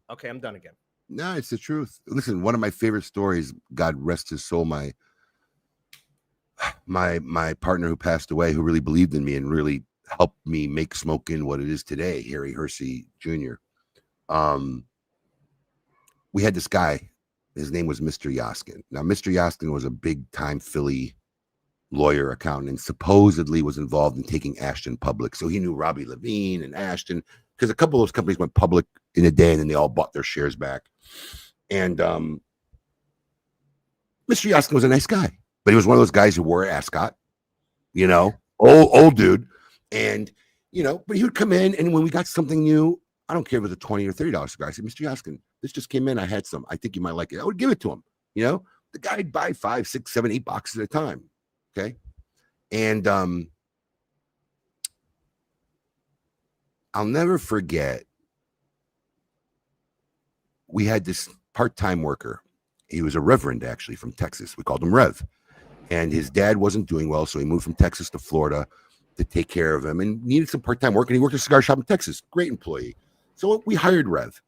Okay, I'm done again. No, it's the truth. Listen, one of my favorite stories, God rest his soul, my partner who passed away, who really believed in me and really helped me make smoking what it is today, Harry Hersey Jr. We had this guy. His name was Mr. Yaskin. Now, Mr. Yaskin was a big-time Philly lawyer, accountant, and supposedly was involved in taking Ashton public. So he knew Robbie Levine and Ashton, because a couple of those companies went public in a day, and then they all bought their shares back. And Mr. Yaskin was a nice guy. But he was one of those guys who wore an ascot, old dude. And, but he would come in, and when we got something new, I don't care if it was a $20 or $30 cigar. I said, Mr. Yaskin, this just came in. I had some. I think you might like it. I would give it to him. The guy'd buy 5, 6, 7, 8 boxes at a time. Okay. And I'll never forget, we had this part-time worker. He was a reverend, actually, from Texas. We called him Rev. And his dad wasn't doing well, so he moved from Texas to Florida to take care of him and needed some part-time work. And he worked at a cigar shop in Texas. Great employee. So we hired Rev.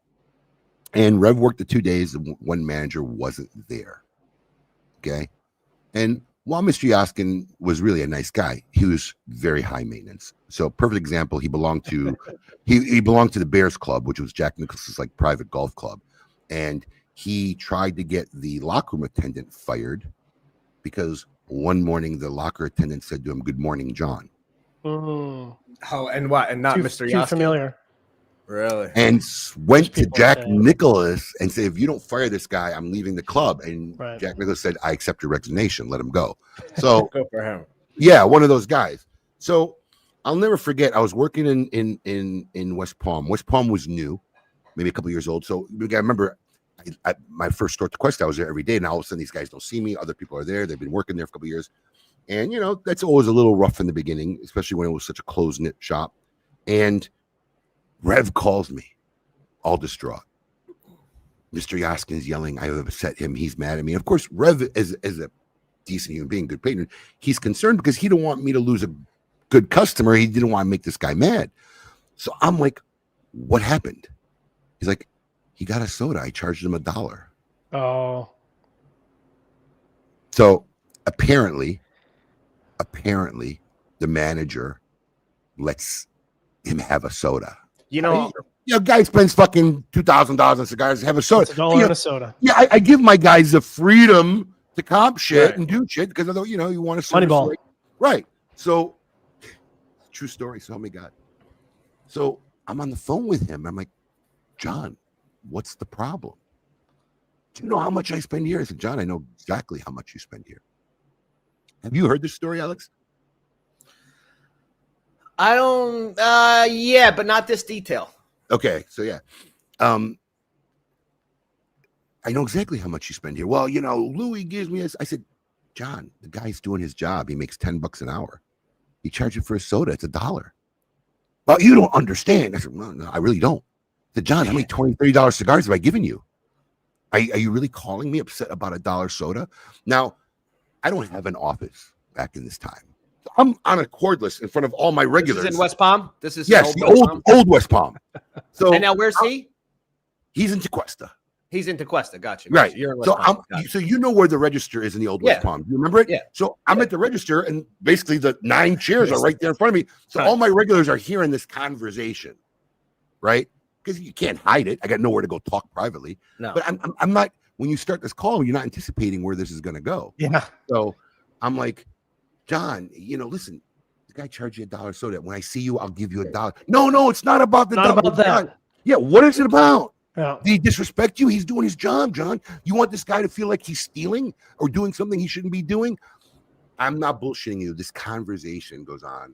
And Rev worked the 2 days. And one manager wasn't there. Okay. And while Mr. Yaskin was really a nice guy, he was very high maintenance. So perfect example, he belonged to the Bears Club, which was Jack Nicklaus's like private golf club. And he tried to get the locker room attendant fired because one morning the locker attendant said to him, "Good morning, John." Oh, and what? And not Mr. Too Yaskin? familiar. Really? And went to Jack Nicklaus and said, "If you don't fire this guy, I'm leaving the club." And Jack Nicklaus said, "I accept your resignation. Let him go." So go for him. Yeah, one of those guys. So I'll never forget. I was working in West Palm. West Palm was new, maybe a couple years old. So I remember my first store to Quest, I was there every day. And all of a sudden, these guys don't see me. Other people are there. They've been working there for a couple of years. And, that's always a little rough in the beginning, especially when it was such a close-knit shop. And Rev calls me, all distraught. Mr. Yaskin's yelling, "I have upset him. He's mad at me." Of course, Rev, as a decent human being, good patron, he's concerned because he didn't want me to lose a good customer. He didn't want to make this guy mad. So I'm like, "What happened?" He's like, "He got a soda. I charged him $1." Oh. So apparently, the manager lets him have a soda. You know, a guy spends fucking $2,000 on cigars, have a soda. It's $1 and a soda. Yeah, I give my guys the freedom to comp shit Right. and do shit because you want to Moneyball. Right. So, true story. So help me God. So I'm on the phone with him. I'm like, John, what's the problem? Do you know how much I spend here? I said, John, I know exactly how much you spend here. Have you heard this story, Alex? I don't. Yeah, but not this detail. Okay, so yeah. I know exactly how much you spend here. Well, Louis gives me I said, John, the guy's doing his job. He makes $10 an hour. He charges for a soda. It's $1. Well, you don't understand. I said, no, I really don't. I said, John, how many $20, $30 cigars have I given you? Are you really calling me upset about $1 soda? Now, I don't have an office back in this time. So I'm on a cordless in front of all my regulars. This is in West Palm? This is yes, in the old West Palm. So and now where's he? He's in Tequesta. He's in Tequesta. Gotcha. Right. You're in West So Palm. Gotcha. so you know where the register is in the old West Palm. Do you remember it? Yeah. So I'm at the register, and basically the 9 chairs are right there in front of me. So all my regulars are hearing this conversation, right? Because you can't hide it. I got nowhere to go talk privately. No. But I'm not. When you start this call, you're not anticipating where this is going to go. Yeah. So I'm like, John, listen, the guy charged you $1 soda. When I see you, I'll give you $1. No, it's not about the Not $1. about that. Yeah, what is it about? Yeah. Did he disrespect you? He's doing his job, John. You want this guy to feel like he's stealing or doing something he shouldn't be doing? I'm not bullshitting you. This conversation goes on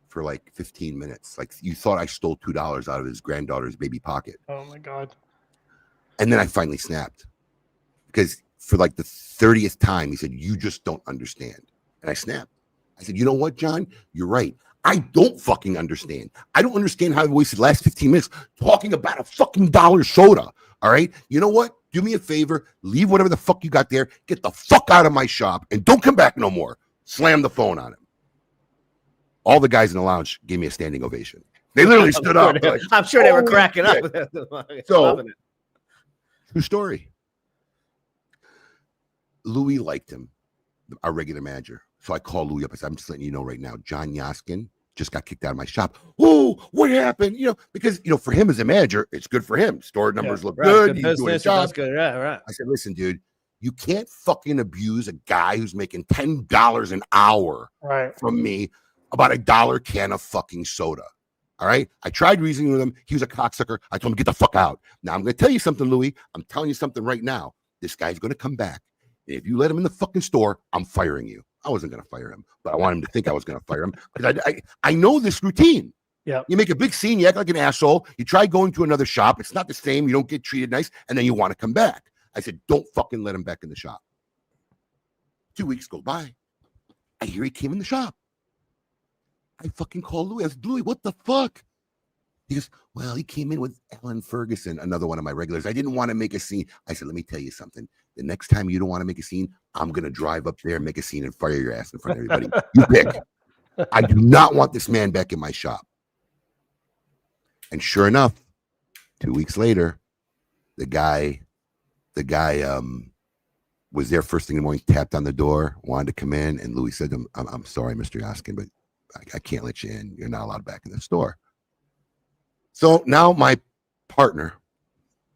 for like 15 minutes. Like you thought I stole $2 out of his granddaughter's baby pocket. Oh my God. And then I finally snapped because for like the 30th time, he said, you just don't understand. And I snapped. I said, you know what, John? You're right. I don't fucking understand. I don't understand how I wasted the last 15 minutes talking about a fucking $1 soda. All right. You know what? Do me a favor. Leave whatever the fuck you got there. Get the fuck out of my shop and don't come back no more. Slam the phone on him. All the guys in the lounge gave me a standing ovation. They literally stood up. Like, I'm sure they were cracking up. So, Loving it. true story. Louis liked him, our regular manager. So I called Louis up. I said, I'm just letting you know right now, John Yaskin just got kicked out of my shop. Oh, what happened? Because, for him as a manager, it's good for him. Store numbers look good. He's doing his job. Good. Right. I said, listen, dude, you can't fucking abuse a guy who's making $10 an hour from me about $1 can of fucking soda. All right. I tried reasoning with him. He was a cocksucker. I told him, get the fuck out. Now I'm going to tell you something, Louis. I'm telling you something right now. This guy's going to come back. And if you let him in the fucking store, I'm firing you. I wasn't going to fire him, but I want him to think I was going to fire him because I know this routine. Yeah. You make a big scene. You act like an asshole. You try going to another shop. It's not the same. You don't get treated nice. And then you want to come back. I said, don't fucking let him back in the shop. 2 weeks go by. I hear he came in the shop. I fucking called Louis. I said, Louis, what the fuck? He goes, well, he came in with Alan Ferguson, another one of my regulars. I didn't want to make a scene. I said, let me tell you something. The next time you don't want to make a scene, I'm going to drive up there and make a scene and fire your ass in front of everybody. You pick. I do not want this man back in my shop. And sure enough, 2 weeks later, the guy was there first thing in the morning, tapped on the door, wanted to come in, and Louis said to him, I'm sorry, Mr. Yaskin, but I can't let you in. You're not allowed back in the store. So now my partner,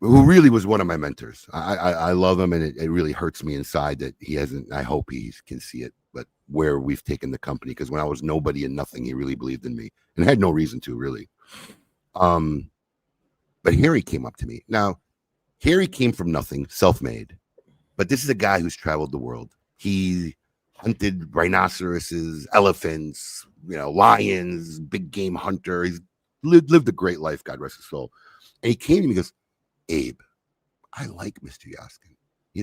who really was one of my mentors, I love him, and it really hurts me inside that he hasn't. I hope he can see it, but where we've taken the company, because when I was nobody and nothing, he really believed in me and had no reason to really. But Harry came up to me. Now, Harry came from nothing, self-made, but this is a guy who's traveled the world. He hunted rhinoceroses, elephants, lions, big game hunter. He's lived a great life, God rest his soul. And he came to me and goes, Abe, I like Mr. Yaskin.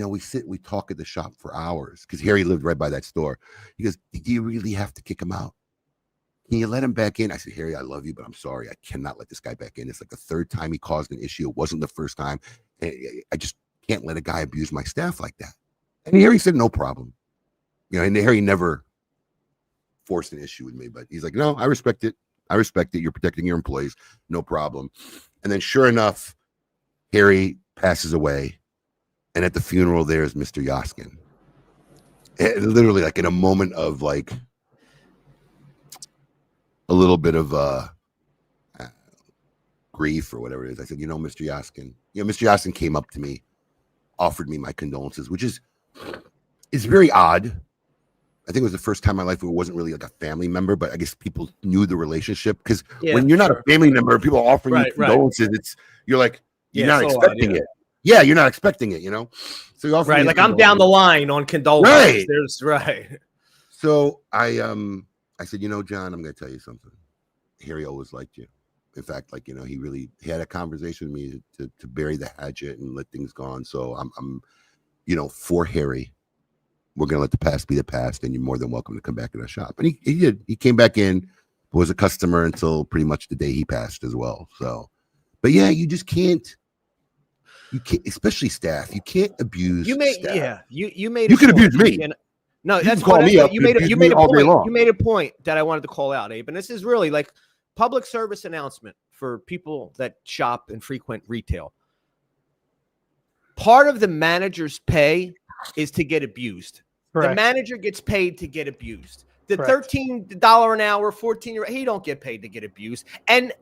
We sit, we talk at the shop for hours because Harry lived right by that store. He goes, do you really have to kick him out? Can you let him back in? I said, Harry, I love you, but I'm sorry. I cannot let this guy back in. It's like the third time he caused an issue. It wasn't the first time. I just can't let a guy abuse my staff like that. And Harry said, no problem. And Harry never forced an issue with me, but he's like, no, I respect it. You're protecting your employees. No problem. And then sure enough, Harry passes away. And at the funeral, there's Mr. Yaskin. And literally like in a moment of like a little bit of grief or whatever it is. I said, Mr. Yaskin, Mr. Yaskin came up to me, offered me my condolences, which is very odd. I think it was the first time in my life where it wasn't really like a family member, but I guess people knew the relationship, because when you're not a family member, people are offering you condolences. You're like, you're not expecting it. Yeah, you're not expecting it, So you offer like I'm down the line on condolences. There's So I said, John, I'm going to tell you something. Harry always liked you. In fact, like, he had a conversation with me to bury the hatchet and let things go on. So I'm for Harry, we're going to let the past be the past, and you're more than welcome to come back in our shop. And he did. He came back in, was a customer until pretty much the day he passed as well. So, but yeah, you just can't. You can't, especially staff. You can't abuse. You made staff. You can abuse me. No, that's what you made a point. You made a point that I wanted to call out, Abe. And this is really like public service announcement for people that shop and frequent retail. Part of the manager's pay is to get abused. Correct. The manager gets paid to get abused. The $13 an hour, 14, he don't get paid to get abused. And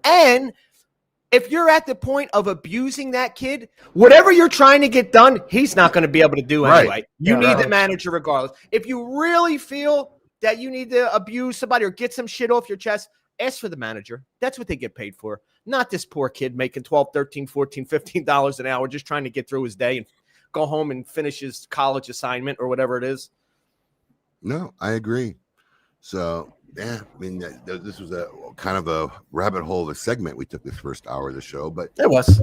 if you're at the point of abusing that kid, whatever you're trying to get done, he's not going to be able to do anyway. Right. You need the manager regardless. If you really feel that you need to abuse somebody or get some shit off your chest, ask for the manager. That's what they get paid for. Not this poor kid making $12, $13, $14, $15 an hour just trying to get through his day and go home and finish his college assignment or whatever it is. No, I agree. So, yeah, I mean, this was a kind of a rabbit hole of a segment we took this first hour of the show, but it was,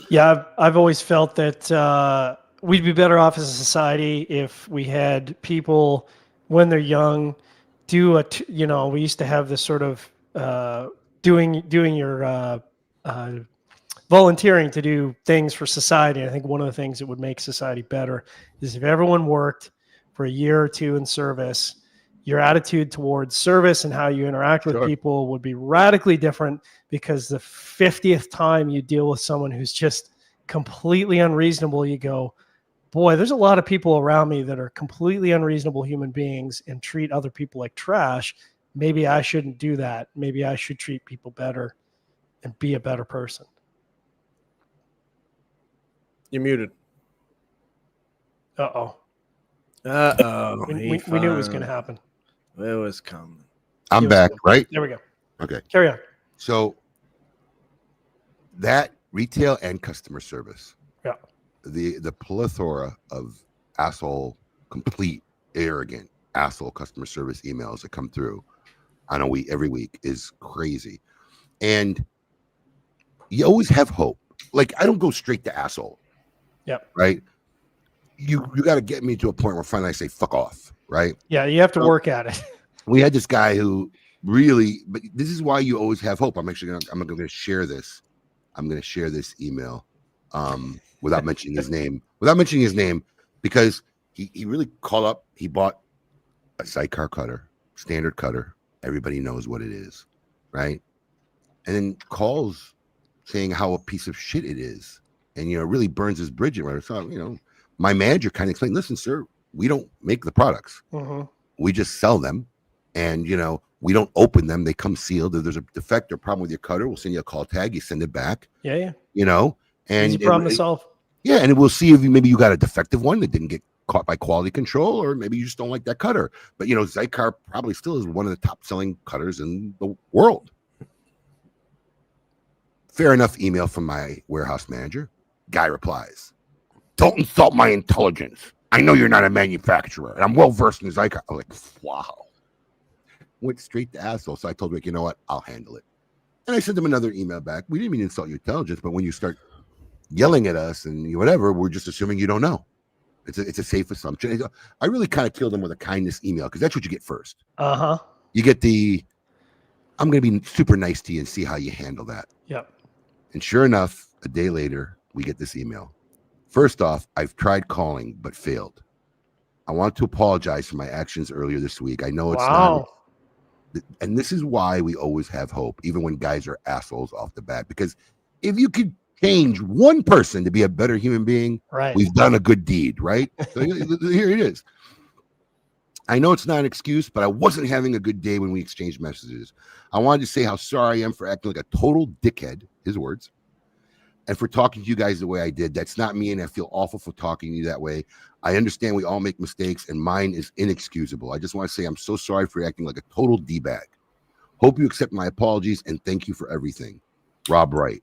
Yeah, I've always felt that we'd be better off as a society if we had people when they're young do we used to have this sort of doing your volunteering to do things for society. I think one of the things that would make society better is if everyone worked for a year or two in service, your attitude towards service and how you interact with people would be radically different, because the 50th time you deal with someone who's just completely unreasonable, you go, boy, there's a lot of people around me that are completely unreasonable human beings and treat other people like trash. Maybe I shouldn't do that. Maybe I should treat people better and be a better person. You're muted. Uh-oh. We knew it was going to happen. It was coming. I'm back, right? There we go. Okay. Carry on. So that retail and customer service. Yeah. The plethora of complete arrogant asshole customer service emails that come through every week is crazy. And you always have hope. Like, I don't go straight to asshole. Yeah. Right. You got to get me to a point where finally I say fuck off. Right. Yeah. You have to work at it. We had this guy who really, but this is why you always have hope. I'm going to share this. I'm going to share this email without mentioning his name, because he really called up. He bought a sidecar cutter, standard cutter. Everybody knows what it is. Right. And then calls saying how a piece of shit it is. And, really burns his bridge. So, my manager kind of explained, listen, sir, we don't make the products. Mm-hmm. We just sell them. And, we don't open them. They come sealed. If there's a defect or problem with your cutter, we'll send you a call tag. You send it back. Yeah. And easy problem to solve. Yeah. And we'll see if maybe you got a defective one that didn't get caught by quality control, or maybe you just don't like that cutter. But, Zycar probably still is one of the top selling cutters in the world. Fair enough email from my warehouse manager. Guy replies, don't insult my intelligence. I know you're not a manufacturer, and I'm well versed in Zycar. I'm like, wow. Went straight to asshole. So I told Rick, you know what? I'll handle it. And I sent him another email back. We didn't mean to insult your intelligence, but when you start yelling at us and whatever, we're just assuming you don't know. It's a safe assumption. I really kind of killed him with a kindness email, because that's what you get first. Uh-huh. You get I'm going to be super nice to you and see how you handle that. Yep. And sure enough, a day later, we get this email. First off, I've tried calling but failed. I want to apologize for my actions earlier this week. I know it's not. And this is why we always have hope, even when guys are assholes off the bat. Because if you could change one person to be a better human being, right, we've done a good deed, right? So here it is. I know it's not an excuse, but I wasn't having a good day when we exchanged messages. I wanted to say how sorry I am for acting like a total dickhead, his words, and for talking to you guys the way I did. That's not me, and I feel awful for talking to you that way. I understand we all make mistakes, and mine is inexcusable. I just want to say I'm so sorry for acting like a total D-bag. Hope you accept my apologies, and thank you for everything. Rob Wright.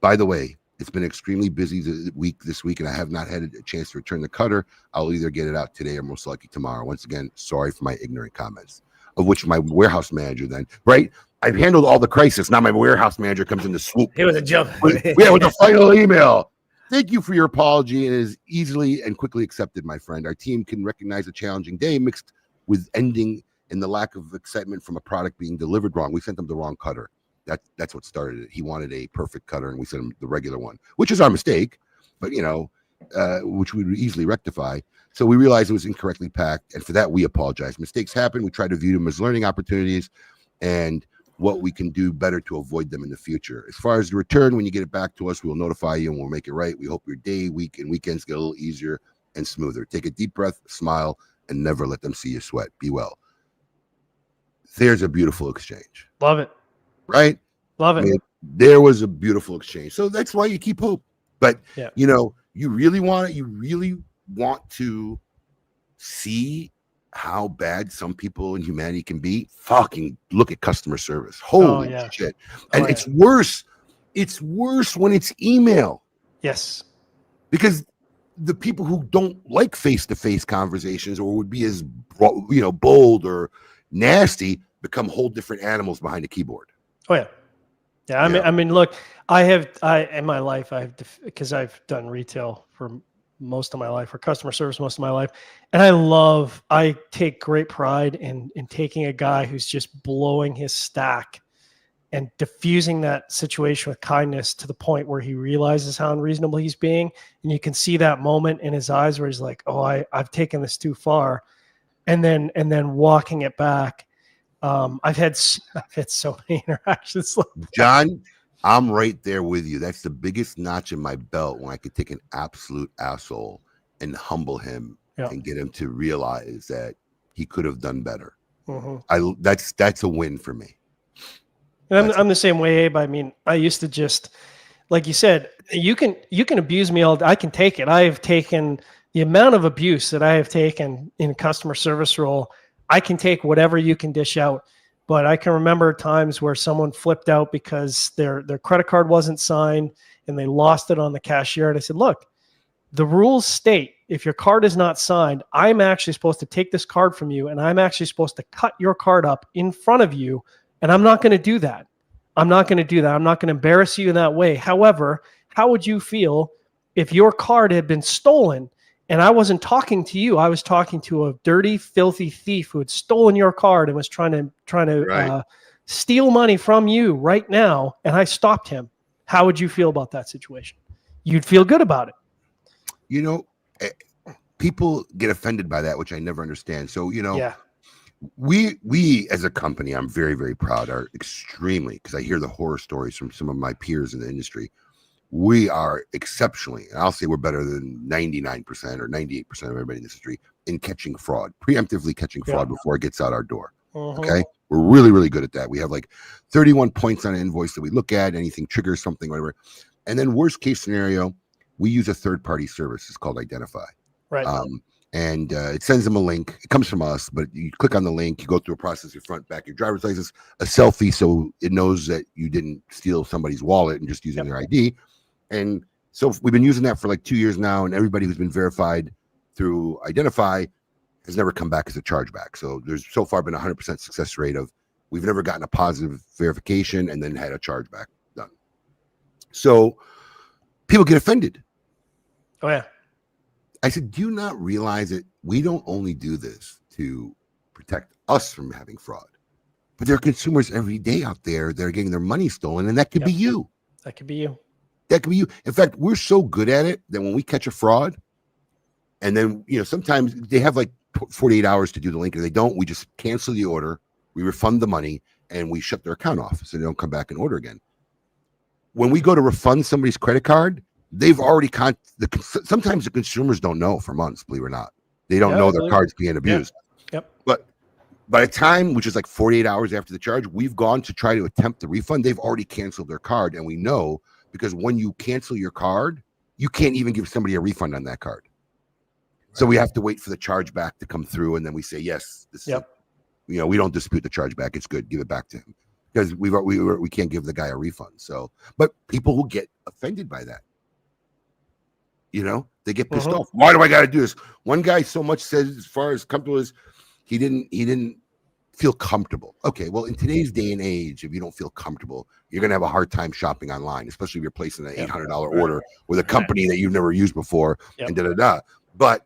By the way, it's been extremely busy this week, and I have not had a chance to return the cutter. I'll either get it out today or most likely tomorrow. Once again, sorry for my ignorant comments, of which my warehouse manager then, right? I've handled all the crisis. Now my warehouse manager comes in to swoop. It was a joke. with the final email. Thank you for your apology. It is easily and quickly accepted, my friend. Our team can recognize a challenging day mixed with ending in the lack of excitement from a product being delivered wrong. We sent him the wrong cutter. That's what started it. He wanted a perfect cutter, and we sent him the regular one, which is our mistake, but which we would easily rectify. So we realized it was incorrectly packed, and for that we apologize. Mistakes happen. We try to view them as learning opportunities and what we can do better to avoid them in the future. As far as the return, when you get it back to us, we will notify you and we'll make it right. We hope your day, week, and weekends get a little easier and smoother. Take a deep breath, smile, and never let them see you sweat. Be well. There's a beautiful exchange. Love it. Right? Love it. There was a beautiful exchange. So that's why you keep hope. But, yeah. You really want to see how bad some people in humanity can be. Fucking look at customer service. Holy shit. And it's worse. It's worse when it's email. Yes. Because the people who don't like face-to-face conversations or would be as bold or nasty become whole different animals behind a keyboard. Oh yeah. Yeah. I mean, look, in my life, because I've done retail for most of my life, or customer service most of my life. And I take great pride in taking a guy who's just blowing his stack and diffusing that situation with kindness to the point where he realizes how unreasonable he's being. And you can see that moment in his eyes where he's like, oh, I've taken this too far. And then walking it back. I've had so many interactions. John, I'm right there with you. That's the biggest notch in my belt when I could take an absolute asshole and humble him and get him to realize that he could have done better. Mm-hmm. That's a win for me. And I'm the same way, Abe. I mean, I used to just, like you said, you can abuse me all day. I can take it. I have taken the amount of abuse that I have taken in a customer service role. I can take whatever you can dish out. But I can remember times where someone flipped out because their credit card wasn't signed and they lost it on the cashier. And I said, look, the rules state if your card is not signed, I'm actually supposed to take this card from you and I'm actually supposed to cut your card up in front of you. And I'm not going to do that. I'm not going to embarrass you in that way. However, how would you feel if your card had been stolen and I wasn't talking to you? I was talking to a dirty, filthy thief who had stolen your card and was trying to steal money from you right now, and I stopped him. How would you feel about that situation? You'd feel good about it. People get offended by that, which I never understand. So, we as a company, I'm very, very proud, are extremely, because I hear the horror stories from some of my peers in the industry. We are exceptionally, and I'll say we're better than 99% or 98% of everybody in this industry in catching fraud, preemptively catching fraud before it gets out our door. Uh-huh. Okay. We're really, really good at that. We have like 31 points on an invoice that we look at, anything triggers something, whatever. And then worst case scenario, we use a third-party service. It's called Identify. Right. And it sends them a link. It comes from us, but you click on the link, you go through a process, your front, back, your driver's license, a selfie, so it knows that you didn't steal somebody's wallet and just using their ID. And so we've been using that for like 2 years now, and everybody who's been verified through Identify has never come back as a chargeback. So there's so far been 100% success rate of we've never gotten a positive verification and then had a chargeback done. So people get offended. Oh, yeah. I said, do you not realize that we don't only do this to protect us from having fraud, but there are consumers every day out there that are getting their money stolen, and that could be you. That could be you. That could be you. In fact, we're so good at it that when we catch a fraud, and then, sometimes they have like 48 hours to do the link, and they don't, we just cancel the order, we refund the money, and we shut their account off so they don't come back and order again. When we go to refund somebody's credit card, they've already sometimes the consumers don't know for months, believe it or not. They don't know their card's being abused. Yep. by the time, which is like 48 hours after the charge, we've gone to try to attempt the refund. They've already canceled their card. And we know because when you cancel your card, you can't even give somebody a refund on that card. So we have to wait for the chargeback to come through. And then we say, yes, this is, we don't dispute the chargeback. It's good. Give it back to him because we can't give the guy a refund. So, but people who get offended by that, they get pissed off. Why do I got to do this? One guy so much says, as far as comfortable as he didn't feel comfortable. Okay, well, in today's day and age, if you don't feel comfortable, you're gonna have a hard time shopping online, especially if you're placing an $800 order with a company that you've never used before, and da. But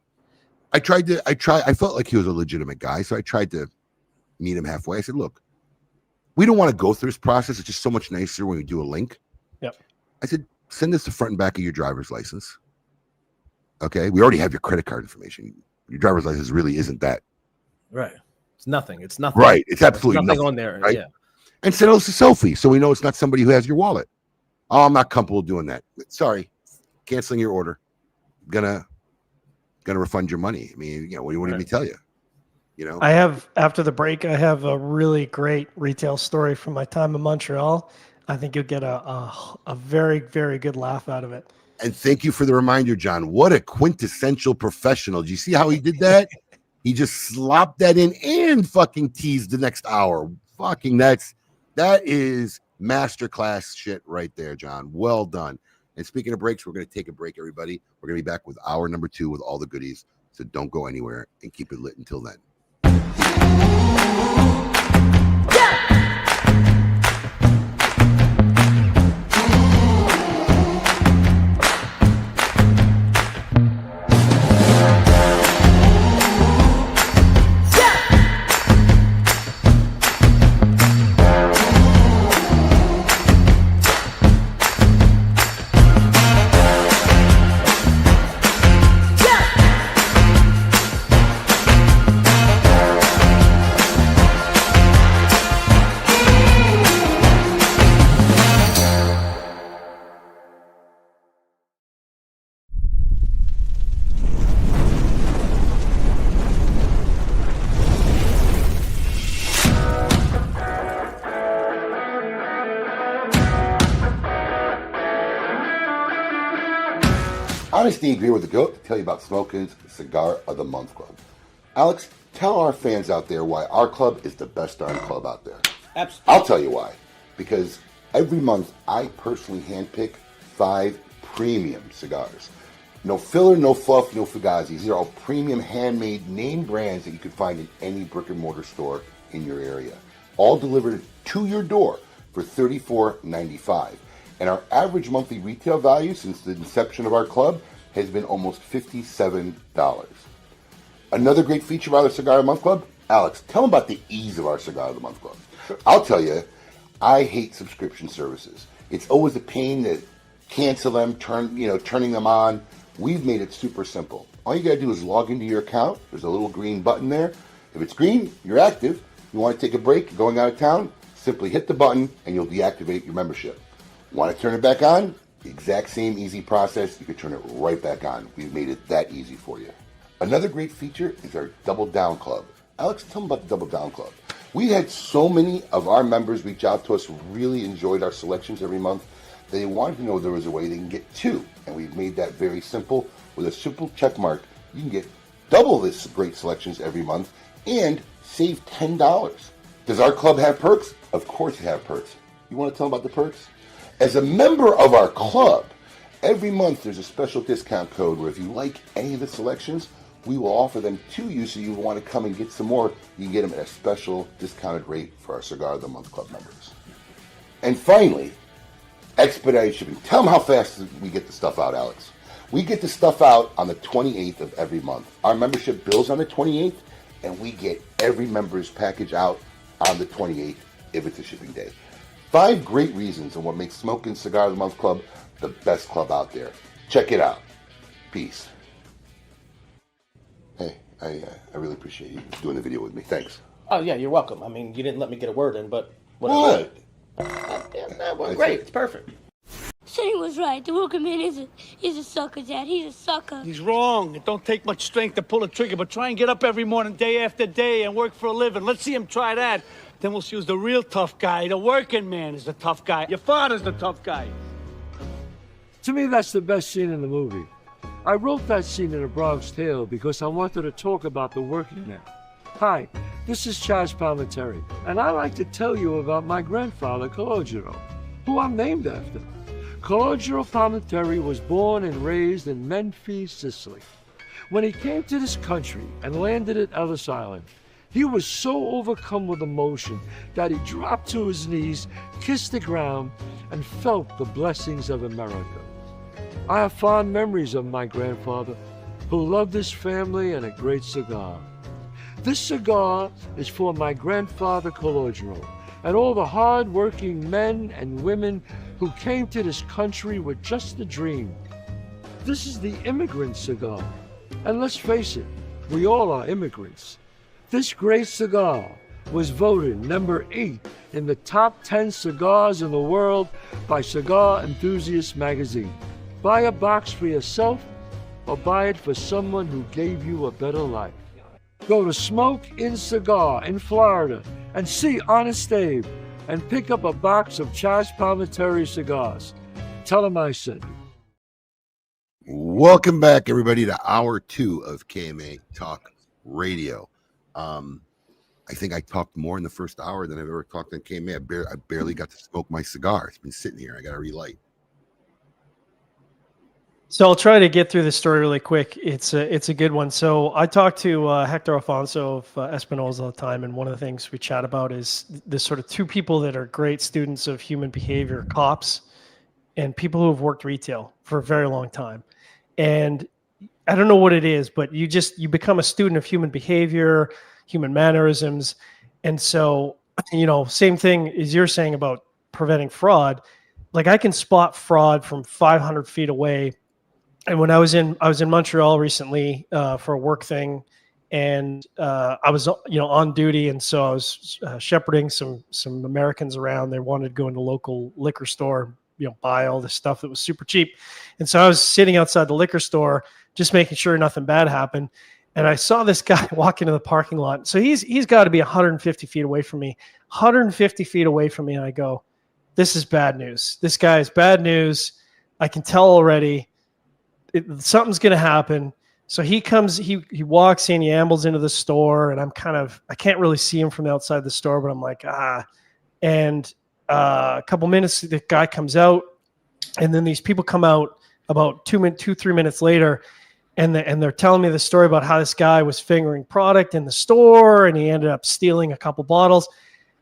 I felt like he was a legitimate guy, so I tried to meet him halfway. I said, look, we don't want to go through this process. It's just so much nicer when we do a link. Yep. I said, send us the front and back of your driver's license. Okay, we already have your credit card information. Your driver's license really isn't that. Right. It's nothing. It's nothing. Right. It's absolutely nothing on there. Right? Yeah. And send us a selfie so we know it's not somebody who has your wallet. Oh, I'm not comfortable doing that. Sorry. Canceling your order. Gonna refund your money. I mean, what do you want me to tell you? I have, after the break, I have a really great retail story from my time in Montreal. I think you'll get a very, very good laugh out of it. And thank you for the reminder, John. What a quintessential professional. Do you see how he did that? He just slopped that in and fucking teased the next hour. Fucking that is masterclass shit right there, John. Well done. And speaking of breaks, we're going to take a break, everybody. We're going to be back with hour number 2 with all the goodies. So don't go anywhere and keep it lit until then. Honest Abe here with the GOAT to tell you about Smokin's Cigar of the Month Club. Alex, tell our fans out there why our club is the best darn club out there. Absolutely. I'll tell you why. Because every month I personally handpick 5 premium cigars. No filler, no fluff, no fugazis. These are all premium handmade name brands that you can find in any brick and mortar store in your area. All delivered to your door for $34.95. And our average monthly retail value since the inception of our club has been almost $57. Another great feature of our Cigar of the Month Club, Alex, tell them about the ease of our Cigar of the Month Club. I'll tell you, I hate subscription services. It's always a pain to cancel them, turning them on. We've made it super simple. All you got to do is log into your account. There's a little green button there. If it's green, you're active. You want to take a break, you're going out of town, simply hit the button and you'll deactivate your membership. Want to turn it back on? The exact same easy process. You can turn it right back on. We've made it that easy for you. Another great feature is our Double Down Club. Alex, tell them about the Double Down Club. We had so many of our members reach out to us who really enjoyed our selections every month. They wanted to know there was a way they can get 2. And we've made that very simple. With a simple check mark, you can get double this great selections every month and save $10. Does our club have perks? Of course it have perks. You want to tell them about the perks? As a member of our club, every month there's a special discount code where if you like any of the selections, we will offer them to you, so you want to come and get some more. You can get them at a special discounted rate for our Cigar of the Month Club members. And finally, expedited shipping. Tell them how fast we get the stuff out, Alex. We get the stuff out on the 28th of every month. Our membership bills on the 28th, and we get every member's package out on the 28th if it's a shipping day. 5 great reasons on what makes Smokin' Cigar of the Month Club the best club out there. Check it out. Peace. Hey, I really appreciate you doing the video with me. Thanks. Oh, yeah, you're welcome. I mean, you didn't let me get a word in, but whatever. What? That went great. It's perfect. Sitting was right. The working man is a sucker, Dad. He's a sucker. He's wrong. It don't take much strength to pull a trigger, but try and get up every morning, day after day, and work for a living. Let's see him try that. Then we'll see who's the real tough guy. The working man is the tough guy. Your father's the tough guy. To me, that's the best scene in the movie. I wrote that scene in A Bronx Tale because I wanted to talk about the working man. Hi, this is Chaz Palminteri, and I'd like to tell you about my grandfather, Calogero, who I'm named after. Calogero Palminteri was born and raised in Menfi, Sicily. When he came to this country and landed at Ellis Island, he was so overcome with emotion that he dropped to his knees, kissed the ground, and felt the blessings of America. I have fond memories of my grandfather, who loved his family and a great cigar. This cigar is for my grandfather Calogero and all the hard-working men and women who came to this country with just a dream. This is the immigrant cigar. And let's face it, we all are immigrants. This great cigar was voted number 8 in the top 10 cigars in the world by Cigar Enthusiast magazine. Buy a box for yourself or buy it for someone who gave you a better life. Go to Smoke Inn Cigar in Florida and see Honest Abe and pick up a box of Chaz Palminteri cigars. Tell him I sent you. Welcome back, everybody, to hour 2 of KMA Talk Radio. I think I talked more in the first hour than I've ever talked on KMA. I barely got to smoke my cigar. It's been sitting here. I got to relight. So I'll try to get through this story really quick. It's a good one. So I talk to Hector Alfonso of Espinosa all the time, and one of the things we chat about is this sort of two people that are great students of human behavior, cops and people who have worked retail for a very long time. And I don't know what it is, but you become a student of human behavior, human mannerisms. And so, same thing as you're saying about preventing fraud. Like, I can spot fraud from 500 feet away. And when I was in Montreal recently for a work thing, and I was on duty, and so I was shepherding some Americans around. They wanted to go into a local liquor store, buy all this stuff that was super cheap. And so I was sitting outside the liquor store, just making sure nothing bad happened. And I saw this guy walk into the parking lot. So he's got to be 150 feet away from me, 150 feet away from me. And I go, this is bad news. This guy is bad news. I can tell already. Something's going to happen. So he comes, he walks in, he ambles into the store, and I can't really see him from outside the store, but I'm like, and a couple minutes, the guy comes out, and then these people come out about 3 minutes later, and they're telling me the story about how this guy was fingering product in the store, and he ended up stealing a couple bottles.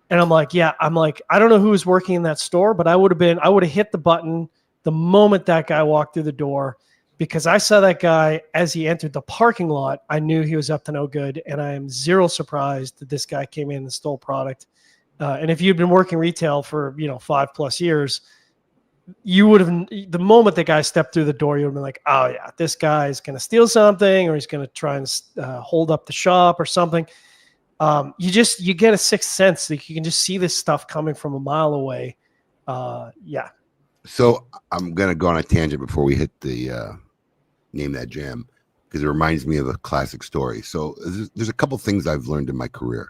And I'm like, I don't know who was working in that store, but I would have hit the button the moment that guy walked through the door, because I saw that guy as he entered the parking lot. I knew he was up to no good, and I am zero surprised that this guy came in and stole product. And if you'd been working retail for 5+ years, you would have, the moment the guy stepped through the door, you would have been like, oh yeah, this guy is going to steal something, or he's going to try and hold up the shop or something. You get a sixth sense. Like, you can just see this stuff coming from a mile away. Yeah. So I'm going to go on a tangent before we hit the name that jam, because it reminds me of a classic story. So there's a couple things I've learned in my career.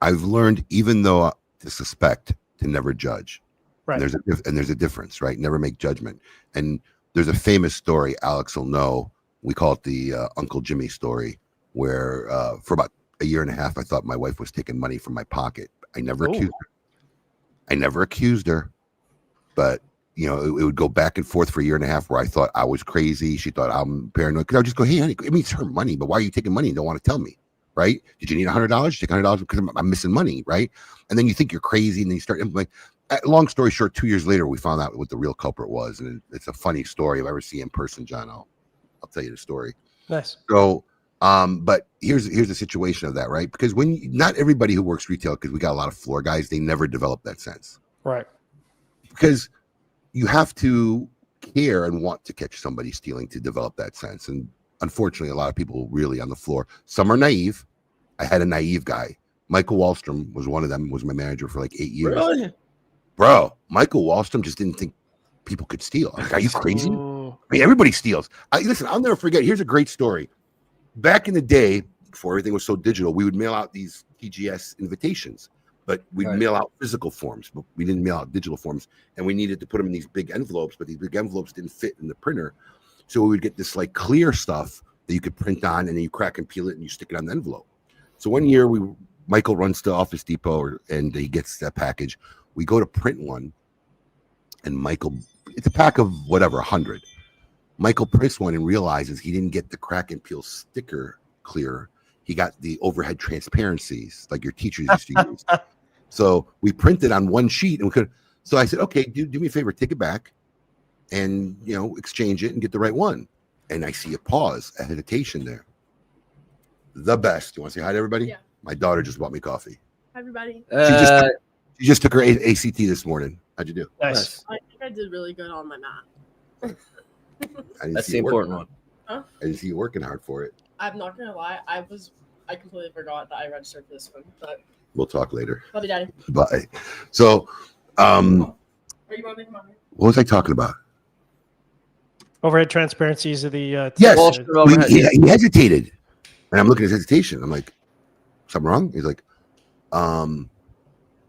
I've learned, even though to suspect, to never judge. Right. And there's a difference, right? Never make judgment. And there's a famous story, Alex will know. We call it the Uncle Jimmy story, where for about a year and a half, I thought my wife was taking money from my pocket. I never accused her, but it would go back and forth for a year and a half, where I thought I was crazy. She thought I'm paranoid, because I would just go, hey, honey, it's her money, but why are you taking money and don't want to tell me? Right? Did you need $100? You take $100 because I'm missing money, right? And then you think you're crazy, and then you start implementing. Long story short, 2 years later, we found out what the real culprit was, and it's a funny story. If I ever see you in person, John, I'll tell you the story. Nice. So, but here's the situation of that, right? Because not everybody who works retail, because we got a lot of floor guys, they never develop that sense, right? Because you have to care and want to catch somebody stealing to develop that sense. And unfortunately, a lot of people really on the floor. Some are naive. I had a naive guy. Michael Wallstrom was one of them. Was my manager for like 8 years. Really? bro, Michael Wallstrom just didn't think people could steal. Like, are you crazy? I mean, everybody steals. Listen, I'll never forget. Here's a great story. Back in the day, before everything was so digital, we would mail out these TGS invitations, but we'd mail out physical forms, but we didn't mail out digital forms, and we needed to put them in these big envelopes, but these big envelopes didn't fit in the printer. So we would get this like clear stuff that you could print on, and then you crack and peel it and you stick it on the envelope. So one year Michael runs to Office Depot and he gets that package. We go to print one, and Michael, it's a pack of whatever, 100. Michael prints one and realizes he didn't get the crack and peel sticker clear. He got the overhead transparencies like your teachers used to use. So we printed on one sheet, and we could. So I said, okay, do me a favor, take it back, and exchange it and get the right one. And I see a pause, a hesitation there. The best. You want to say hi to everybody? Yeah. My daughter just bought me coffee. Hi, everybody. She just took her ACT this morning. How'd you do? Nice. I think I did really good on my math. That's the important one. Huh? I didn't see you working hard for it. I'm not gonna lie. I completely forgot that I registered for this one, but We'll talk later. love you, Daddy. Bye. So, Are you gonna make money? what was I talking about? Overhead transparencies of the Yes, Wallstrom overhead, he hesitated, and I'm looking at his hesitation. I'm like, something wrong? He's like,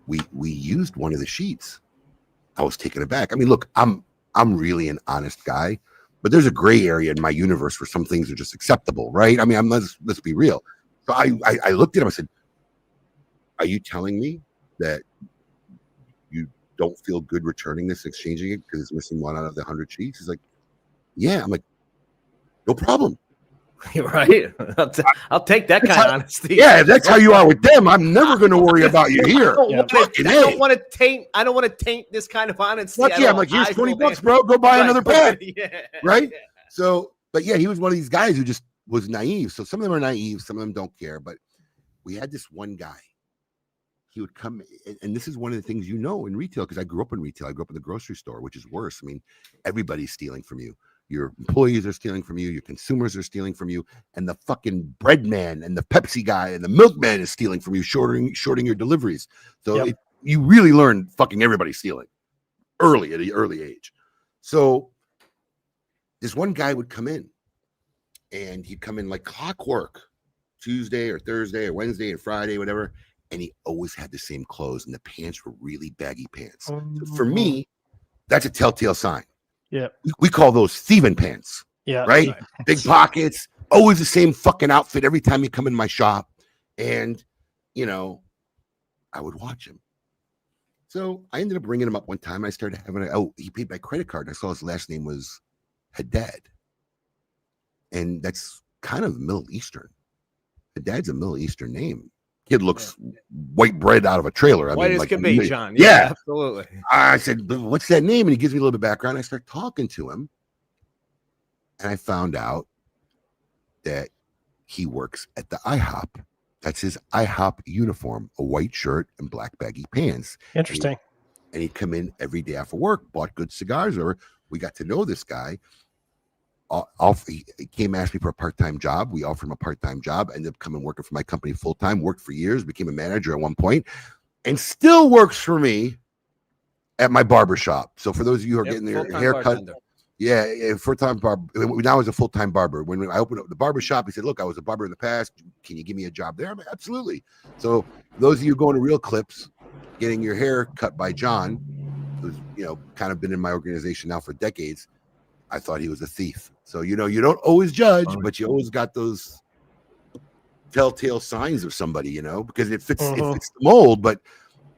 we used one of the sheets. I was taken aback. I mean, look, I'm really an honest guy, but there's a gray area in my universe where some things are just acceptable, right? I mean, let's be real. So I looked at him. I said, "Are you telling me that you don't feel good returning this, exchanging it because it's missing one out of the 100 sheets?" He's like, "Yeah." I'm like, "No problem." You're right. I'll take that kind of honesty. Yeah, if that's how you are with them, I'm never going to worry about you here. I don't want to taint this kind of honesty. Fuck yeah, I'm like, here's $20, bro. Go buy another pen. Yeah. Right? Yeah. So, but yeah, he was one of these guys who just was naive. So some of them are naive, some of them don't care. But we had this one guy. He would come, and this is one of the things in retail, because I grew up in retail. I grew up in the grocery store, which is worse. I mean, everybody's stealing from you. Your employees are stealing from you. Your consumers are stealing from you. And the fucking bread man and the Pepsi guy and the milkman is stealing from you, shorting your deliveries. So you really learn fucking everybody stealing early, at an early age. So this one guy would come in, and he'd come in like clockwork, Tuesday or Thursday or Wednesday and Friday, whatever. And he always had the same clothes, and the pants were really baggy pants. So for me, that's a telltale sign. Yeah. We call those thieving pants. Yeah. Right? Big pockets, always the same fucking outfit every time you come in my shop. And, I would watch him. So I ended up bringing him up one time. I started having he paid by credit card. And I saw his last name was Haddad. And that's kind of Middle Eastern. Haddad's a Middle Eastern name. Kid looks white bread out of a trailer. White as can be, John. Yeah, absolutely. I said, "What's that name?" And he gives me a little bit of background. I start talking to him, and I found out that he works at the IHOP. That's his IHOP uniform: a white shirt and black baggy pants. Interesting. And he'd come in every day after work, bought good cigars. Or we got to know this guy. He came ask me for a part-time job. We offered him a part-time job. Ended up coming working for my company full-time. Worked for years. Became a manager at one point, and still works for me at my barber shop. So for those of you who are getting their haircut, full-time barber. Now he's a full-time barber. When I opened up the barber shop, he said, "Look, I was a barber in the past. Can you give me a job there?" I'm like, "Absolutely." So those of you going to Real Clips, getting your hair cut by John, who's kind of been in my organization now for decades. I thought he was a thief. So, you don't always judge, but you always got those telltale signs of somebody, because it fits the mold, but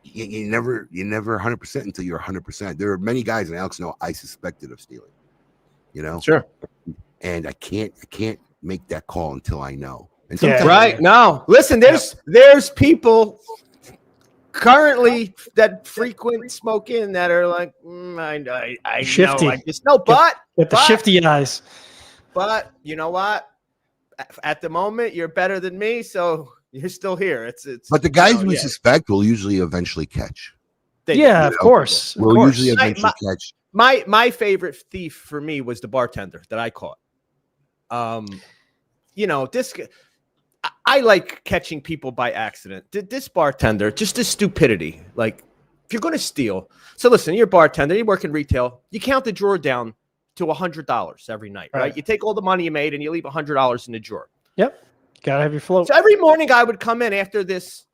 you never 100% until you're 100%. There are many guys, and Alex I suspected of stealing, Sure. And I can't make that call until I know. And right. No, listen, there's people currently that frequent smoking that are like, I shifty. know, I just know, but the shifty eyes. But you know what? At the moment, you're better than me, so you're still here. It's. But the guys we suspect will usually eventually catch. Of course. We'll usually eventually catch. My favorite thief for me was the bartender that I caught. This. I like catching people by accident. This bartender, just the stupidity, like if you're going to steal, so listen, you're a bartender, you work in retail, you count the drawer down to $100 every night, right? You take all the money you made and you leave $100 in the drawer. Yep. Gotta have your float. So every morning I would come in after this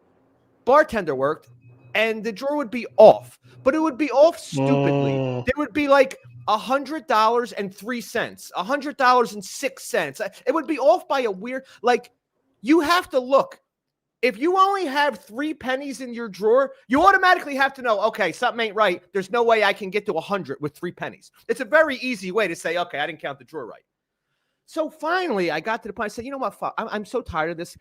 bartender worked and the drawer would be off, but it would be off stupidly. There would be like $100.03, $100.06. It would be off by a weird, like you have to look. If you only have 3 pennies in your drawer, you automatically have to know, okay, something ain't right. There's no way I can get to 100 with 3 pennies. It's a very easy way to say, okay, I didn't count the drawer right. So finally, I got to the point, I said, you know what, fuck, I'm so tired of this.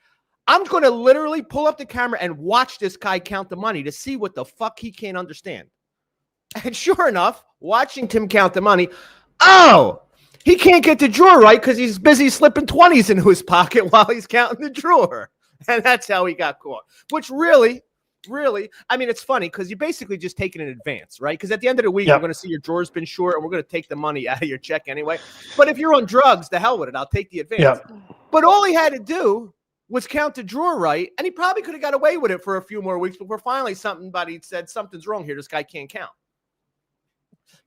I'm going to literally pull up the camera and watch this guy count the money to see what the fuck he can't understand. And sure enough, watching Tim count the money, he can't get the drawer right because he's busy slipping 20s into his pocket while he's counting the drawer. And that's how he got caught, which really, I mean, it's funny because you're basically just taking an advance, right? Because at the end of the week, you're going to see your drawer's been short and we're going to take the money out of your check anyway. But if you're on drugs, the hell with it. I'll take the advance. But all he had to do was count the drawer right. And he probably could have got away with it for a few more weeks before finally somebody said something's wrong here. This guy can't count.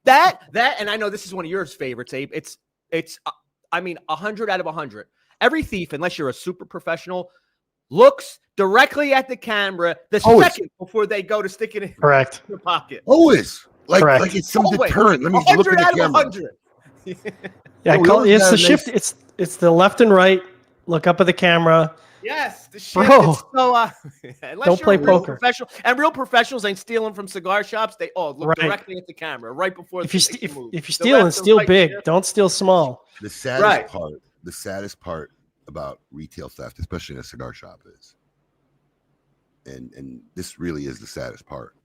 That, and I know this is one of your favorites, Abe. It's 100 out of 100. Every thief, unless you're a super professional, looks directly at the camera the second before they go to stick it in their pocket. Always. Like it's some deterrent. Let me look at the camera. Yeah, it's the shift. It's the left and right. Look up at the camera. Yes, the shift. Bro, so, don't play poker. Professional, and real professionals ain't stealing from cigar shops. They look directly at the camera right before. If you're stealing, steal big. Don't steal small. The saddest part about retail theft, especially in a cigar shop, is, and this really is the saddest part.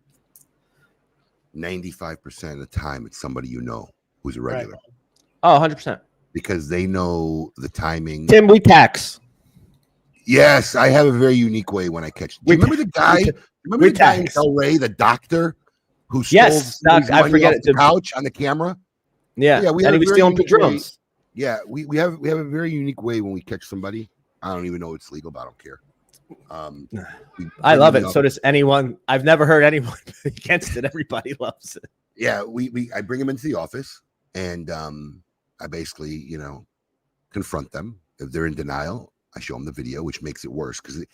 95% of the time, it's somebody you know who's a regular. Right. Oh, 100%. Because they know the timing. Tim, we tax. Yes, I have a very unique way when I catch. Do you remember the guy? Remember the guy in El Rey, the doctor who stole I forget it. The couch on the camera. Yeah, he was stealing Padrones. Yeah, we have a very unique way when we catch somebody. I don't even know it's legal, but I don't care. I love it. So does anyone. I've never heard anyone against it. Everybody loves it. Yeah, I bring them into the office and I basically, confront them. If they're in denial, I show them the video, which makes it worse because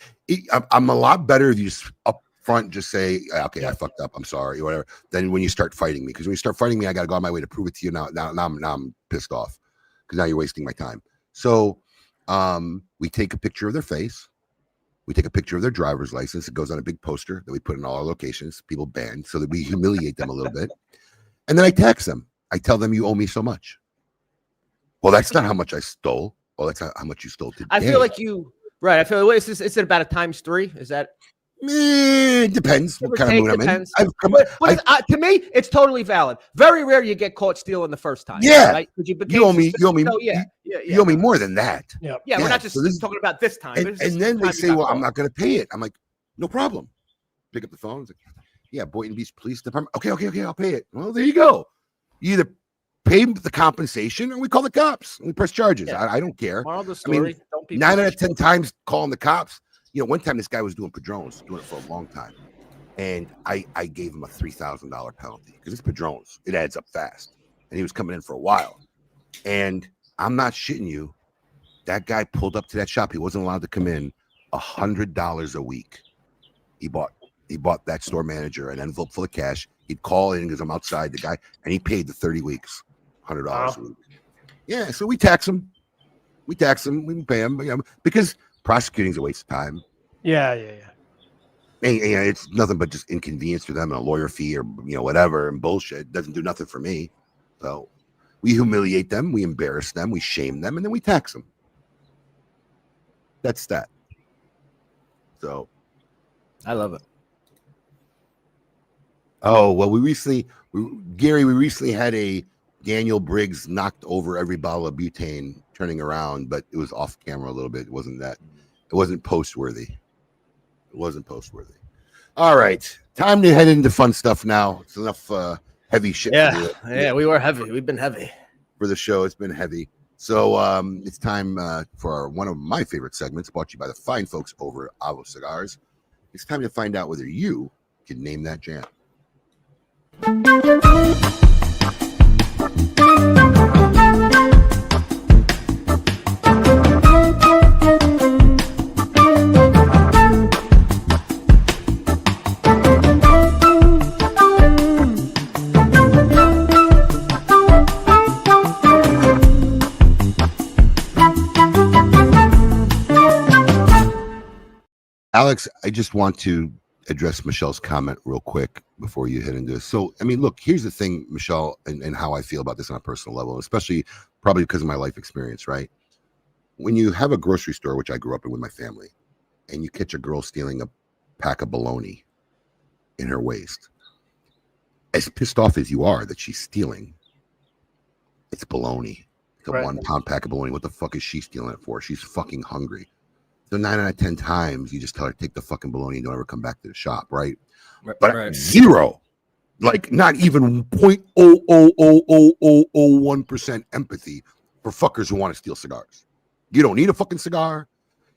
I'm a lot better if you just up front just say, okay, I fucked up, I'm sorry, or whatever. Then when you start fighting me, because when you start fighting me, I got to go on my way to prove it to you. Now I'm pissed off because now you're wasting my time. So we take a picture of their face. We take a picture of their driver's license. It goes on a big poster that we put in all our locations. People banned so that we humiliate them a little bit. And then I tax them. I tell them you owe me so much. Well, that's not how much I stole. Well, that's how much you stole today. I feel like I feel like is it about a ×3? Is that? It depends what kind of mood I'm in. To me, it's totally valid. Very rare you get caught stealing the first time. Yeah, right? You owe me. You owe me more than that. Yeah, we're not just talking about this time. And then they say, "Well, I'm not going to pay it." I'm like, "No problem." Pick up the phone. It's like, "Yeah, Boynton Beach Police Department." Okay, I'll pay it. Well, there you go. You either pay the compensation or we call the cops and we press charges. I don't care. Moral of the story, don't be 9 out of 10 times calling the cops. One time this guy was doing Padrones, doing it for a long time. And I gave him a $3,000 penalty because it's Padrones. It adds up fast. And he was coming in for a while. And I'm not shitting you. That guy pulled up to that shop. He wasn't allowed to come in. $100 a week. He bought that store manager an envelope full of cash. He'd call in because I'm outside the guy, and he paid the 30 weeks, $100 a week. Yeah, so we tax him. We pay him because prosecuting is a waste of time. Yeah. And it's nothing but just inconvenience for them and a lawyer fee or whatever and bullshit. It doesn't do nothing for me. So we humiliate them, we embarrass them, we shame them, and then we tax them. That's that. So I love it. Oh, well, we recently had a Daniel Briggs knocked over every bottle of butane turning around, but it was off camera a little bit. It wasn't post-worthy. All right. Time to head into fun stuff now. It's enough heavy shit. Yeah, we were heavy. We've been heavy. For the show, it's been heavy. So it's time for one of my favorite segments brought to you by the fine folks over at Avo Cigars. It's time to find out whether you can name that jam. Alex, I just want to address Michelle's comment real quick before you head into this. So, I mean, look, here's the thing, Michelle, and how I feel about this on a personal level, especially probably because of my life experience, right? When you have a grocery store, which I grew up in with my family, and you catch a girl stealing a pack of bologna in her waist, as pissed off as you are that she's stealing, it's bologna. It's a 1 pound pack of bologna. What the fuck is she stealing it for? She's fucking hungry. So 9 out of 10 times, you just tell her, take the fucking bologna and don't ever come back to the shop, right? But zero, like not even 0.0000001% empathy for fuckers who want to steal cigars. You don't need a fucking cigar.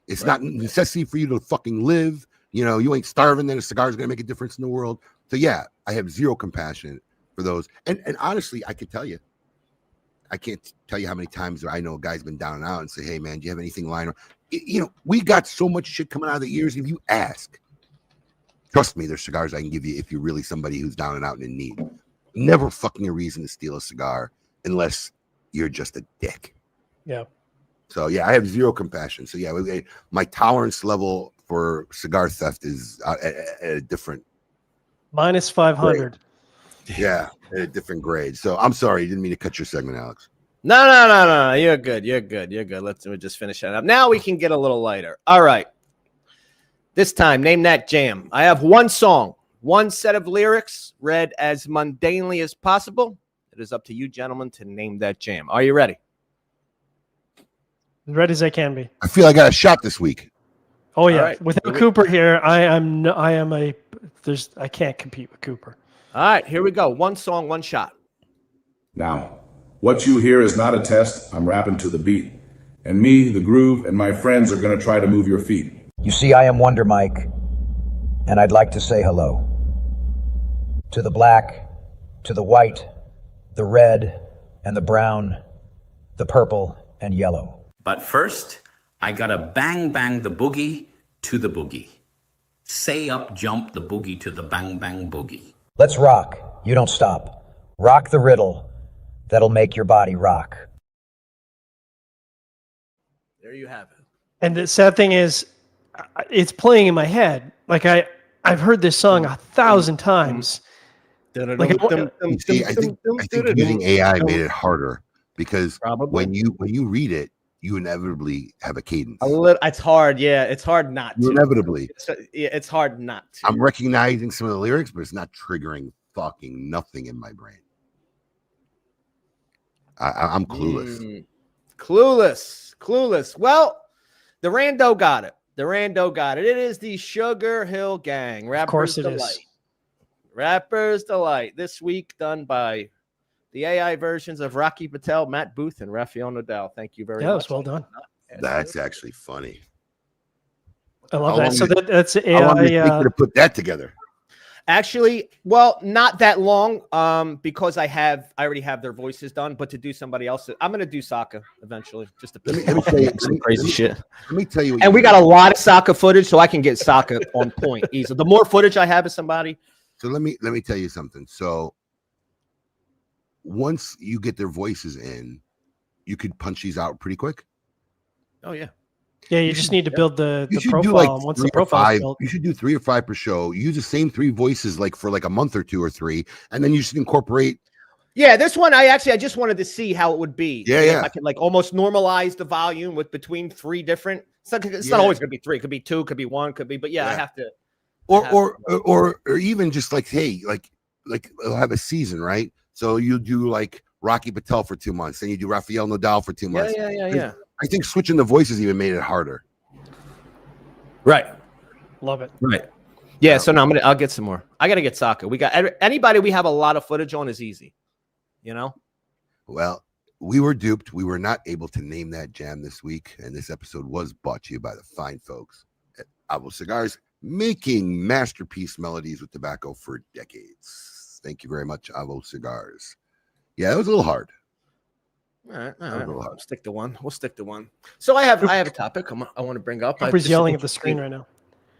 It's not a necessity for you to fucking live. You know, you ain't starving, then a cigar is going to make a difference in the world. So yeah, I have zero compassion for those. And honestly, I can tell you, I can't tell you how many times I know a guy's been down and out and say, hey man, do you have anything lying around? You know, we got so much shit coming out of the ears. If you ask, trust me, there's cigars I can give you if you're really somebody who's down and out and in need. Never fucking a reason to steal a cigar unless you're just a dick. Yeah. So yeah, I have zero compassion. So yeah, my tolerance level for cigar theft is at a different minus 500. Yeah, at a different grade. So I'm sorry, you didn't mean to cut your segment, Alex. No. You're good. We'll just finish that up. Now we can get a little lighter. All right. This time, name that jam. I have one song, one set of lyrics, read as mundanely as possible. It is up to you, gentlemen, to name that jam. Are you ready? As ready as I can be. I feel I got a shot this week. Oh yeah. Right. Without Cooper here, I can't compete with Cooper. All right, here we go. One song, one shot. Now, what you hear is not a test. I'm rapping to the beat. And me, the groove, and my friends are going to try to move your feet. You see, I am Wonder Mike, and I'd like to say hello. To the black, to the white, the red, and the brown, the purple, and yellow. But first, I gotta bang bang the boogie to the boogie. Say up jump the boogie to the bang bang boogie. Let's rock. You don't stop. Rock the riddle. That'll make your body rock. There you have it. And the sad thing is, it's playing in my head. Like I've heard this song 1,000 times. Like, I think using AI made it harder because when you read it, you inevitably have a cadence. It's hard, yeah. It's hard not to. Inevitably. It's hard not to. I'm recognizing some of the lyrics, but it's not triggering fucking nothing in my brain. I'm clueless. Clueless. Well, the Rando got it. It is the Sugar Hill Gang. Of course it is. Rapper's Delight. This week done by the AI versions of Rocky Patel, Matt Booth, and Rafael Nadal. Thank you very much. That was well done. That's actually funny. I love that. So that's AI. How long did it take you to put that together? Actually, well, not that long, because I already have their voices done. But to do somebody else, I'm going to do Sokka eventually. Just to let me tell you some crazy shit. Let me tell you. And we got a lot of Sokka footage, so I can get Sokka on point easily. The more footage I have of somebody. So let me tell you something. So once you get their voices in, you could punch these out pretty quick. Oh yeah. Yeah, you just need to build the profile. Once the profile is built, you should do 3 or 5 per show. Use the same 3 voices for a month or 2 or 3, and then you just incorporate. Yeah, this one I just wanted to see how it would be. Yeah. If I could almost normalize the volume with between 3 different. It's not always going to be 3. It could be 2. Could be 1. Could be. But I have to. Or even just hey, they'll have a season, right? So you do Rocky Patel for 2 months, then you do Rafael Nadal for 2 months. Yeah. I think switching the voices even made it harder. Right. Love it. Right. Yeah. So now I'll get some more. I got to get Sokka. We got anybody we have a lot of footage on is easy. Well, we were duped. We were not able to name that jam this week, and this episode was brought to you by the fine folks at Avo Cigars, making masterpiece melodies with tobacco for decades. Thank you very much, Avo Cigars. Yeah, it was a little hard. All right. We'll stick to one. So I have a topic I want to bring up. Cooper's yelling at the screen right now.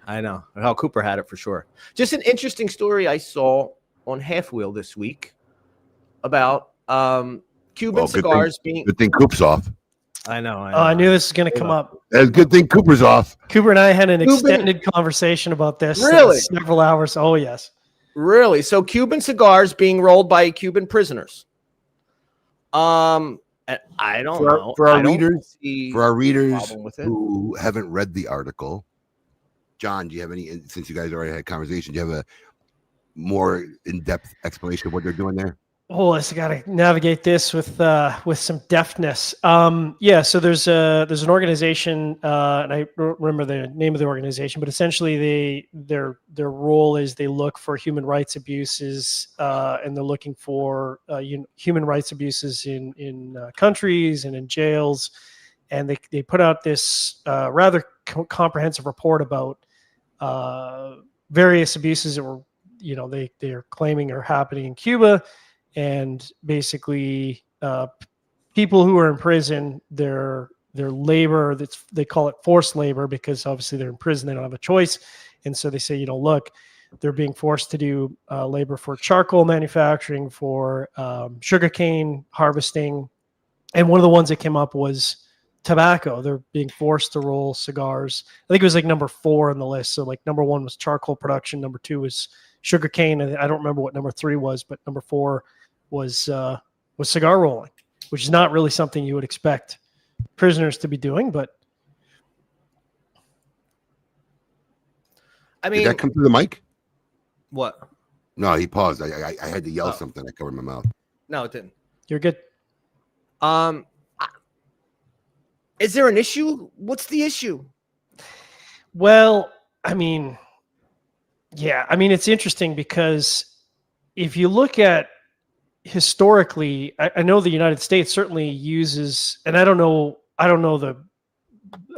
I know. Well, Cooper had it for sure. Just an interesting story I saw on Half Wheel this week about Cuban cigars being. Good thing Coop's off. I know. I knew this was going to come up. That's a good thing Cooper's off. Cooper and I had an extended converation about this. Really? Several hours. Oh, yes. Really? So Cuban cigars being rolled by Cuban prisoners. I don't know. For our readers who haven't read the article, John, do you have any? Since you guys already had a conversation, do you have a more in-depth explanation of what they're doing there? Oh, I got to navigate this with some deftness. Yeah, so there's an organization, and I don't remember the name of the organization, but essentially their role is they look for human rights abuses, and they're looking for human rights abuses in countries and in jails, and they put out this rather comprehensive report about various abuses that were they're claiming are happening in Cuba. And basically, people who are in prison, their labor, they call it forced labor because obviously they're in prison, they don't have a choice. And so they say, look, they're being forced to do labor for charcoal manufacturing, for sugarcane harvesting. And one of the ones that came up was tobacco. They're being forced to roll cigars. I think it was like number 4 on the list. So like number 1 was charcoal production. Number 2 was sugarcane. And I don't remember what number 3 was, but number 4 was cigar rolling, which is not really something you would expect prisoners to be doing. But I mean, did that come through the mic? What? No, he paused. I had to yell something. I covered my mouth. No, it didn't. You're good. Is there an issue? What's the issue? Well, I mean, yeah, it's interesting because if you look at historically, I know the United States certainly uses, and I don't know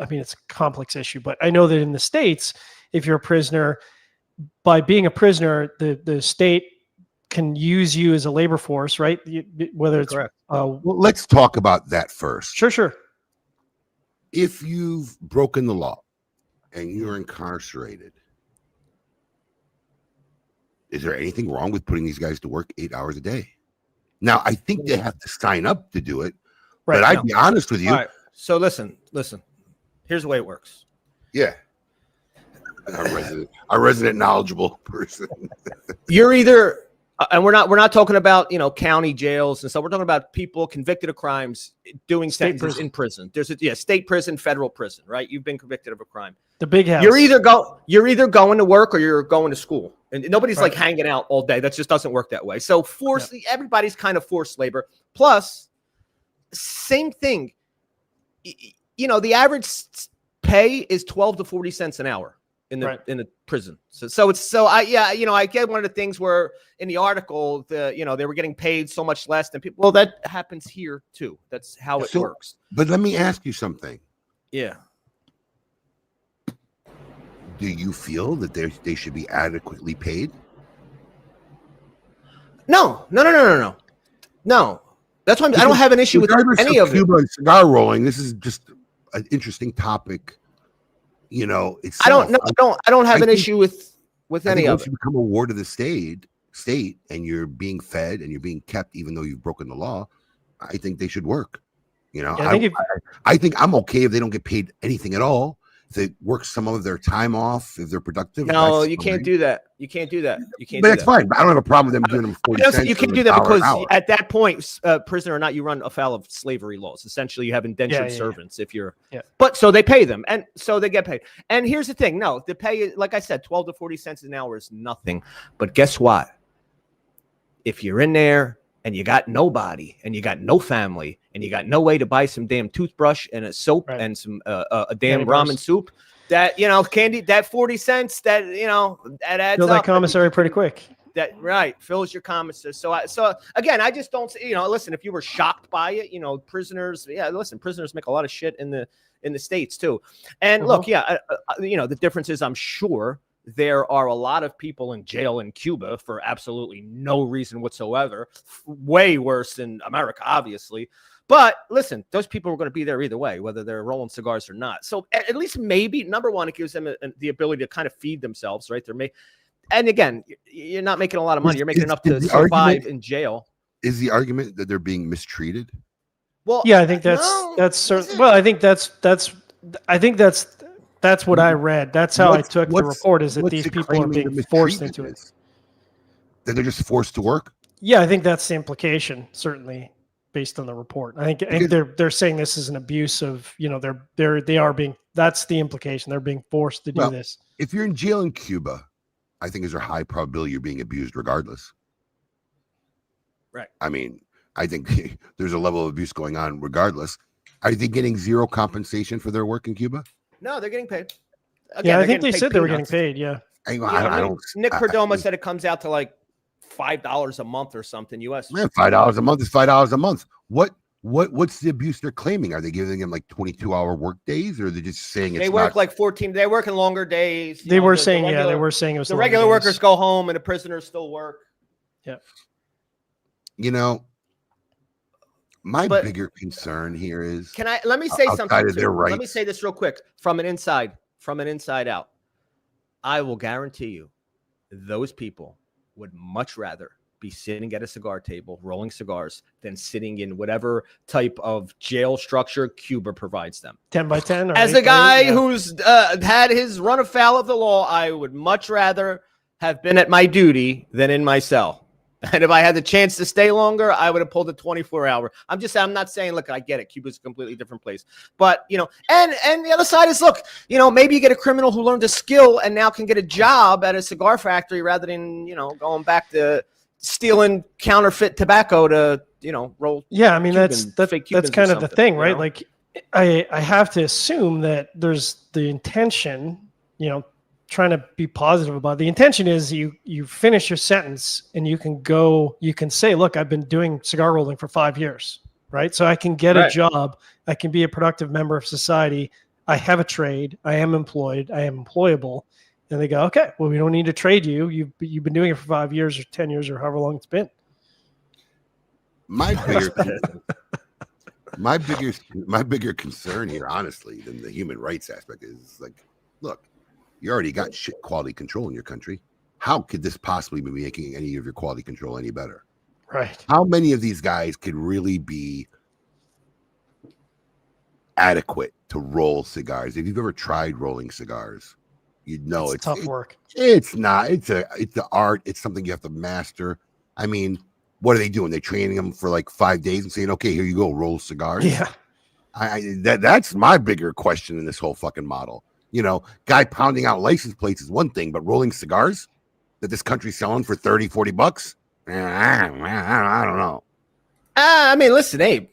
it's a complex issue, but I know that in the States, if you're a prisoner, by being a prisoner, the state can use you as a labor force, right? Whether it's correct. Well, let's talk about that first. Sure. If you've broken the law and you're incarcerated, is there anything wrong with putting these guys to work 8 hours a day? Now, I think they have to sign up to do it, right? But I'd be honest with you. All right. So listen. Here's the way it works. Yeah. Our resident knowledgeable person. You're either, and we're not talking about county jails and stuff. We're talking about people convicted of crimes doing sentences in prison. There's state prison, federal prison, right? You've been convicted of a crime. The big house. You're either going to work or you're going to school, and nobody's like hanging out all day. That just doesn't work that way. So everybody's kind of forced labor. Plus, same thing. The average pay is 12 to 40 cents an hour in the prison. I get one of the things where in the article they were getting paid so much less than people. Well, that happens here too. That's how it works. But let me ask you something. Yeah. Do you feel that they should be adequately paid? No. That's why I don't have an issue with any of Cuba and cigar rolling. This is just an interesting topic. It's I don't have an issue with any of it. If you become a ward of the state, and you're being fed and you're being kept, even though you've broken the law, I think they should work. I think I'm okay if they don't get paid anything at all. If they work some of their time off, if they're productive. No, you can't do that. You can't do that. But that's fine. I don't have a problem with them doing them 40 cents. You can't do that because at that point, prisoner or not, you run afoul of slavery laws. Essentially, you have indentured servants if you're. Yeah. But so they pay them, and so they get paid. And here's the thing: no, the pay, like I said, 12 to 40 cents an hour is nothing. But guess what? If you're in there and you got nobody, and you got no family, and you got no way to buy some damn toothbrush and a soap and some a damn ramen soup, that candy, that 40 cents, that that adds Fill up. That commissary pretty quick. That fills your commissary. So again, I just don't. Listen, if you were shocked by it, prisoners. Yeah, listen, prisoners make a lot of shit in the States too. And look, the difference is, I'm sure there are a lot of people in jail in Cuba for absolutely no reason whatsoever. Way worse than America, obviously. But listen, those people are going to be there either way, whether they're rolling cigars or not. So at least maybe, number one, it gives them the ability to kind of feed themselves, right? And again, you're not making a lot of money. You're making enough to survive in jail. Is the argument that they're being mistreated? Well, yeah, I think that's certain. Well, I think that's what I read. That's how I took the report, is that these people are being forced into it. That they're just forced to work? Yeah, I think that's the implication, certainly based on the report. I think they're saying this is an abuse of, they are being, that's the implication. They're being forced to do this. If you're in jail in Cuba, I think there's a high probability you're being abused regardless. Right. I mean, I think there's a level of abuse going on regardless. Are they getting zero compensation for their work in Cuba? No, they're getting paid. Again, I think they said they were getting paid. Yeah. I don't. Nick Perdomo said it comes out to like $5 a month or something US. Man, $5 a month is $5 a month. What's the abuse they're claiming? Are they giving them like 22-hour work days, or are they just saying they work like 14? They're working longer days. They were saying it was the regular workers go home and the prisoners still work. Yeah. My bigger concern here is, let me say something. Right. Let me say this real quick from an inside out. I will guarantee you those people would much rather be sitting at a cigar table rolling cigars than sitting in whatever type of jail structure Cuba provides them. 10 by 10. As a guy who's had his run afoul of the law, I would much rather have been at my duty than in my cell. And if I had the chance to stay longer, I would have pulled a 24-hour. I'm not saying, look, I get it. Cuba's a completely different place. But, and the other side is, look, maybe you get a criminal who learned a skill and now can get a job at a cigar factory rather than, going back to stealing counterfeit tobacco to, roll. Yeah, I mean, that's kind of the thing, right? Like, I have to assume that there's the intention, trying to be positive about it. The intention is you finish your sentence and you can say, look, I've been doing cigar rolling for 5 years, right? So I can get a job. I can be a productive member of society. I have a trade. I am employed. I am employable. And they go, okay, well, we don't need to trade you. You've been doing it for 5 years or 10 years or however long it's been. My bigger concern here, honestly, than the human rights aspect is like, look, you already got shit quality control in your country. How could this possibly be making any of your quality control any better? Right. How many of these guys could really be adequate to roll cigars? If you've ever tried rolling cigars, you'd know it's tough work. It's not. It's the art. It's something you have to master. I mean, what are they doing? They're training them for like 5 days and saying, okay, here you go, roll cigars. Yeah. That's my bigger question in this whole fucking model. Guy pounding out license plates is one thing, but rolling cigars that this country's selling for $30-$40, I don't know. I mean, listen, Abe,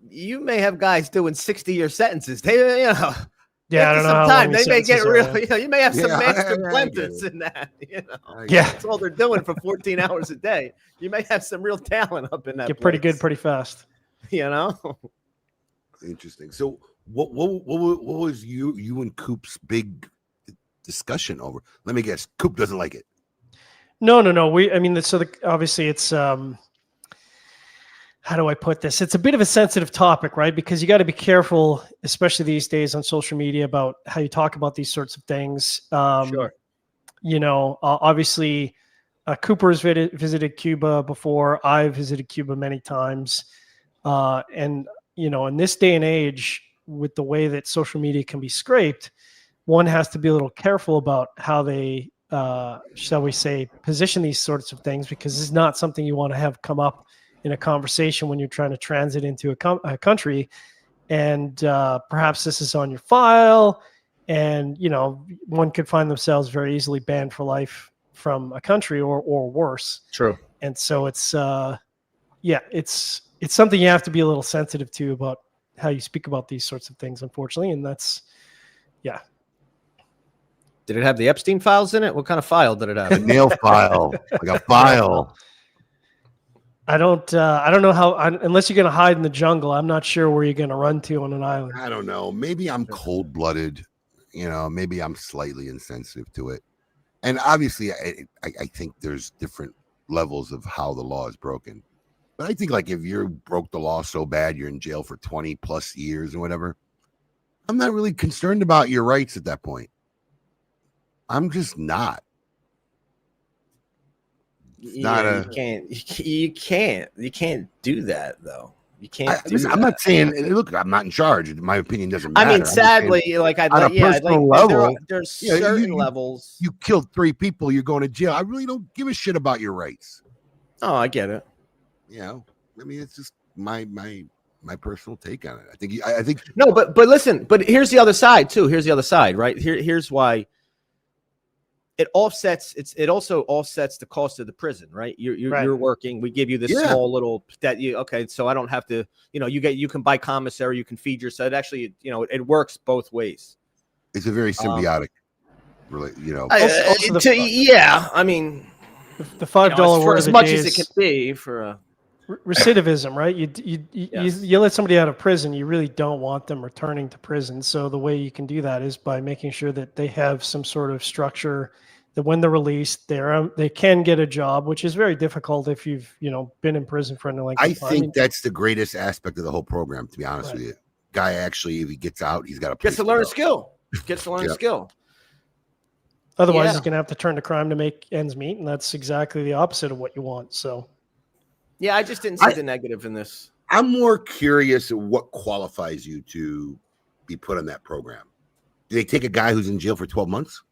you may have guys doing 60-year sentences. They, yeah, I don't know. Sometime they may get really, you may have some master blenders in that. Yeah, that's all they're doing for 14 hours a day. You may have some real talent up in that. Get pretty good, pretty fast. Interesting. So, what was you and Coop's big discussion over? Let me guess. Coop doesn't like it. No. Obviously it's how do I put this? It's a bit of a sensitive topic, right? Because you got to be careful, especially these days on social media, about how you talk about these sorts of things. Sure. Obviously, Cooper's visited Cuba before. I've visited Cuba many times, and in this day and age, with the way that social media can be scraped, one has to be a little careful about how they, shall we say, position these sorts of things, because it's not something you want to have come up in a conversation when you're trying to transit into a country. And perhaps this is on your file, and, one could find themselves very easily banned for life from a country or worse. True. And so it's something you have to be a little sensitive to about how you speak about these sorts of things, unfortunately. And that's, yeah. Did it have the Epstein files in it? What kind of file did it have? A nail file, like a file. I don't know how, unless you're going to hide in the jungle, I'm not sure where you're going to run to on an island. I don't know. Maybe I'm cold-blooded. Maybe I'm slightly insensitive to it. And obviously, I think there's different levels of how the law is broken. But I think like if you broke the law so bad you're in jail for 20 plus years or whatever, I'm not really concerned about your rights at that point. I'm just not. You can't do that though. You can't. I'm not saying. Look, I'm not in charge. My opinion doesn't matter. I mean, sadly, there's certain levels. You killed 3 people. You're going to jail. I really don't give a shit about your rights. Oh, I get it. You know, I mean, it's just my personal take on it. I think no, but listen. But here's the other side too. Here's the other side, right? Here's why. It offsets. It also offsets the cost of the prison, right? You're working. We give you this small little that you okay. So I don't have to. You can buy commissary. You can feed yourself. It actually, it works both ways. It's a very symbiotic. I mean, the $5 word as much as it can be for a recidivism, right? You let somebody out of prison, you really don't want them returning to prison. So the way you can do that is by making sure that they have some sort of structure that when they're released, they can get a job, which is very difficult if you've been in prison for any length of time. I think that's the greatest aspect of the whole program. To be honest with you, guy actually, if he gets out, he's got a gets to learn a skill. Gets to learn a skill. Otherwise, he's going to have to turn to crime to make ends meet, and that's exactly the opposite of what you want. So. Yeah, I just didn't see the negative in this. I'm more curious of what qualifies you to be put on that program. Do they take a guy who's in jail for 12 months?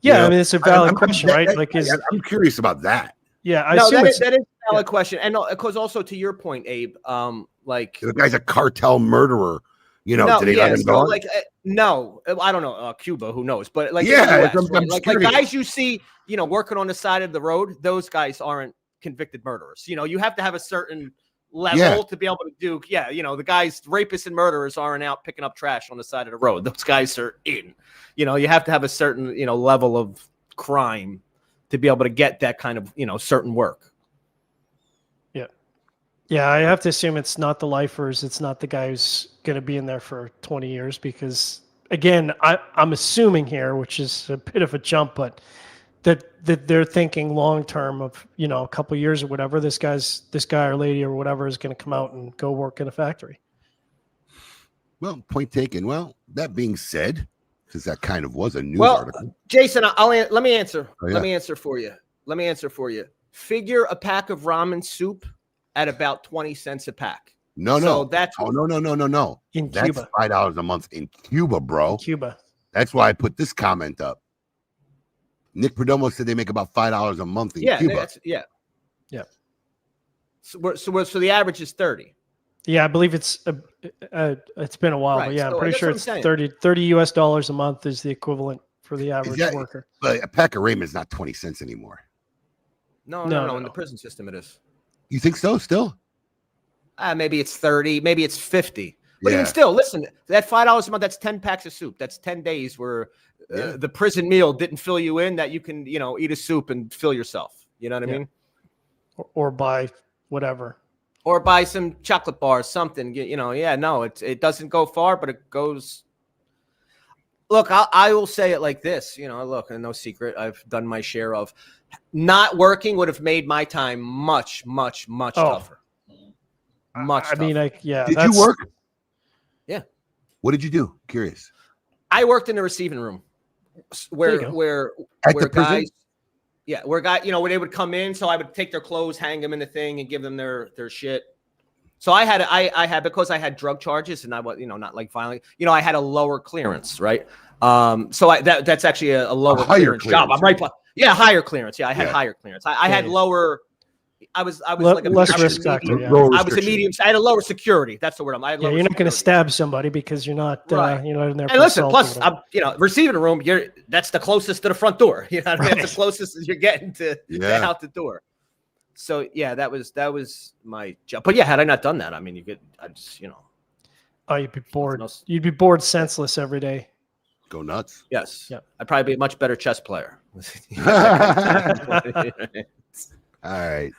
Yeah, I mean, it's a valid question, right? I'm curious about that. Yeah, that is a valid question. And because also to your point, Abe, the guy's a cartel murderer. Did they let him go? No, I don't know. Cuba, who knows? But like guys you see, working on the side of the road, those guys aren't convicted murderers. You have to have a certain level to be able to do. Yeah, the guys, rapists and murderers aren't out picking up trash on the side of the road. Those guys are in. You have to have a certain level of crime to be able to get that kind of certain work. Yeah, I have to assume it's not the lifers. It's not the guy who's going to be in there for 20 years because, again, I'm assuming here, which is a bit of a jump, but that they're thinking long term of a couple of years or whatever. This guy or lady or whatever is going to come out and go work in a factory. Well, point taken. Well, that being said, because that kind of was a news article. Jason, let me answer. Oh, yeah. Let me answer for you. Figure a pack of ramen soup at about 20 cents a pack. No. So that's no. In that's Cuba. $5 a month in Cuba, bro. In Cuba. That's why I put this comment up. Nick Perdomo said they make about $5 a month in Cuba. Yeah. So the average is 30. Yeah, I believe it's been a while, but yeah, I'm pretty sure it's $30 US a month is the equivalent for the average worker. But a pack of ramen is not 20 cents anymore. No. In the prison system, it is. You think so? Still? Maybe it's 30, maybe it's 50. But even still, listen, that $5 a month, that's 10 packs of soup. That's 10 days where the prison meal didn't fill you in, that you can, eat a soup and fill yourself. You know what I mean? Or buy whatever. Or buy some chocolate bars, something. It doesn't go far, but it goes. Look, I will say it like this. Look, and no secret, I've done my share of. Not working would have made my time much, much, much tougher. Much tougher. Did you work? Yeah. What did you do? Curious. I worked in the receiving room where guys, where they would come in. So I would take their clothes, hang them in the thing, and give them their shit. So I had because I had drug charges and I was not like violent. I had a lower clearance, right? So that's actually a lower clearance job. I'm right. Yeah, higher clearance. Yeah, I had higher clearance. I had lower. I was like a less risk factor. I was a medium. I had a lower security. That's the word. I had lower you're not going to stab somebody because you're not. You're not in there. And listen, plus, receiving room. That's the closest to the front door. That's the closest you're getting to out the door. So that was my job. But had I not done that, I mean, Oh, you'd be bored. You'd be bored senseless every day. Go nuts. Yes. Yeah. I'd probably be a much better chess player. All right.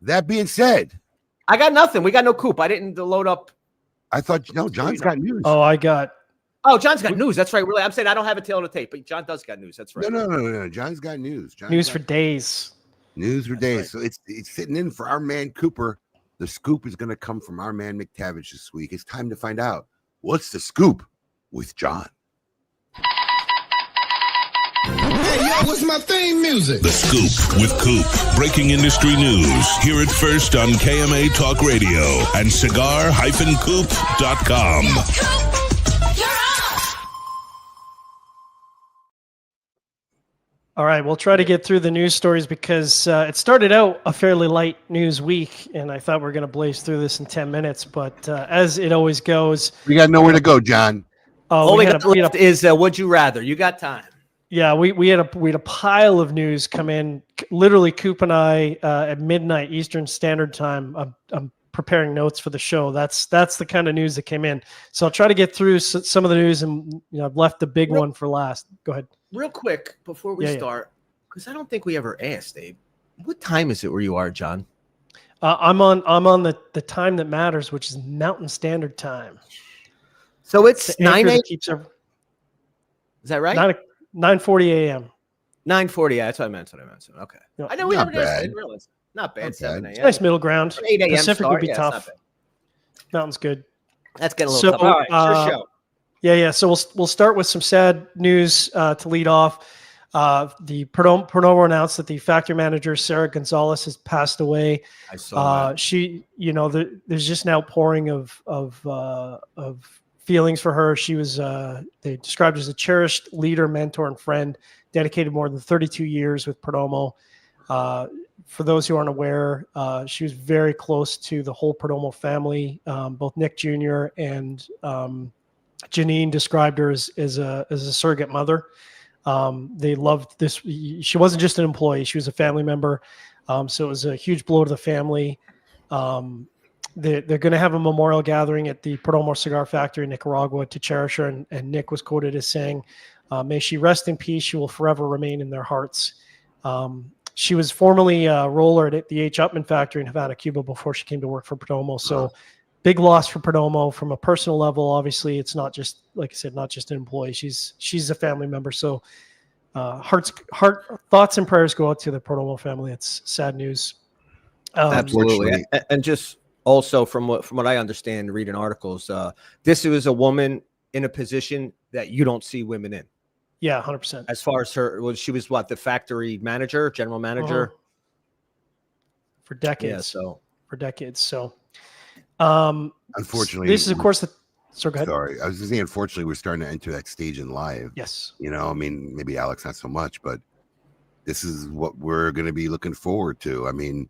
That being said, I got nothing. We got no Coop. I didn't load up. I thought John's got news. Oh, I got Oh, John's got news. That's right. Really, I'm saying I don't have a tail to tape, but John does got news. That's right. No. John's got news. News for days. News for days. Right. So it's sitting in for our man Cooper. The scoop is going to come from our man McTavish this week. It's time to find out what's the scoop with John. Hey, yo, what's my theme music? The Scoop with Coop. Breaking industry news. Hear it first on KMA Talk Radio and cigar-coop.com. All right, we'll try to get through the news stories because it started out a fairly light news week, and I thought we were going to blaze through this in 10 minutes. But as it always goes, we got nowhere to go, John. All we got left is would you rather? You got time. Yeah, we had a pile of news come in. Literally, Coop and I at midnight Eastern Standard Time. I'm preparing notes for the show. That's the kind of news that came in. So I'll try to get through some of the news, and I've left the big one for last. Go ahead. Real quick before we start, because I don't think we ever asked, Abe. What time is it where you are, John? I'm on the time that matters, which is Mountain Standard Time. So it's 9 a.m. Is that right? 9:40 a.m. 9:40. Yeah, that's what I meant. Okay. No, I know we not haven't asked. I bad. didn't realize. Not bad. 7 a.m. Nice middle ground. 8 a.m. Pacific start. would be Yeah, it's tough. not bad. Mountain's good. That's getting a little tough. All right, sure show. Yeah. So we'll start with some sad news to lead off. The Perdomo announced that the factory manager Sarah Gonzalez has passed away. I saw that. She, there's just an outpouring of feelings for her. She was they described her as a cherished leader, mentor, and friend. Dedicated more than 32 years with Perdomo. For those who aren't aware, she was very close to the whole Perdomo family. Both Nick Jr. and Janine described her as a surrogate mother. They loved this. She wasn't just an employee; she was a family member. So it was a huge blow to the family. They're going to have a memorial gathering at the Perdomo Cigar Factory in Nicaragua to cherish her. And Nick was quoted as saying, "May she rest in peace. She will forever remain in their hearts." She was formerly a roller at the H. Upman factory in Havana, Cuba, before she came to work for Perdomo. So big loss for Perdomo from a personal level. Obviously, it's not just, like I said, not just an employee. She's a family member. So thoughts and prayers go out to the Perdomo family. It's sad news. Absolutely. And just also from what I understand, reading articles, this was a woman in a position that you don't see women in. Yeah, 100%. As far as she was the factory manager, general manager? For decades. Yeah, so. For decades. So, unfortunately, this is, of course, go ahead. Sorry. I was just saying, unfortunately, we're starting to enter that stage in live. Yes. I mean, maybe Alex, not so much, but this is what we're going to be looking forward to. I mean,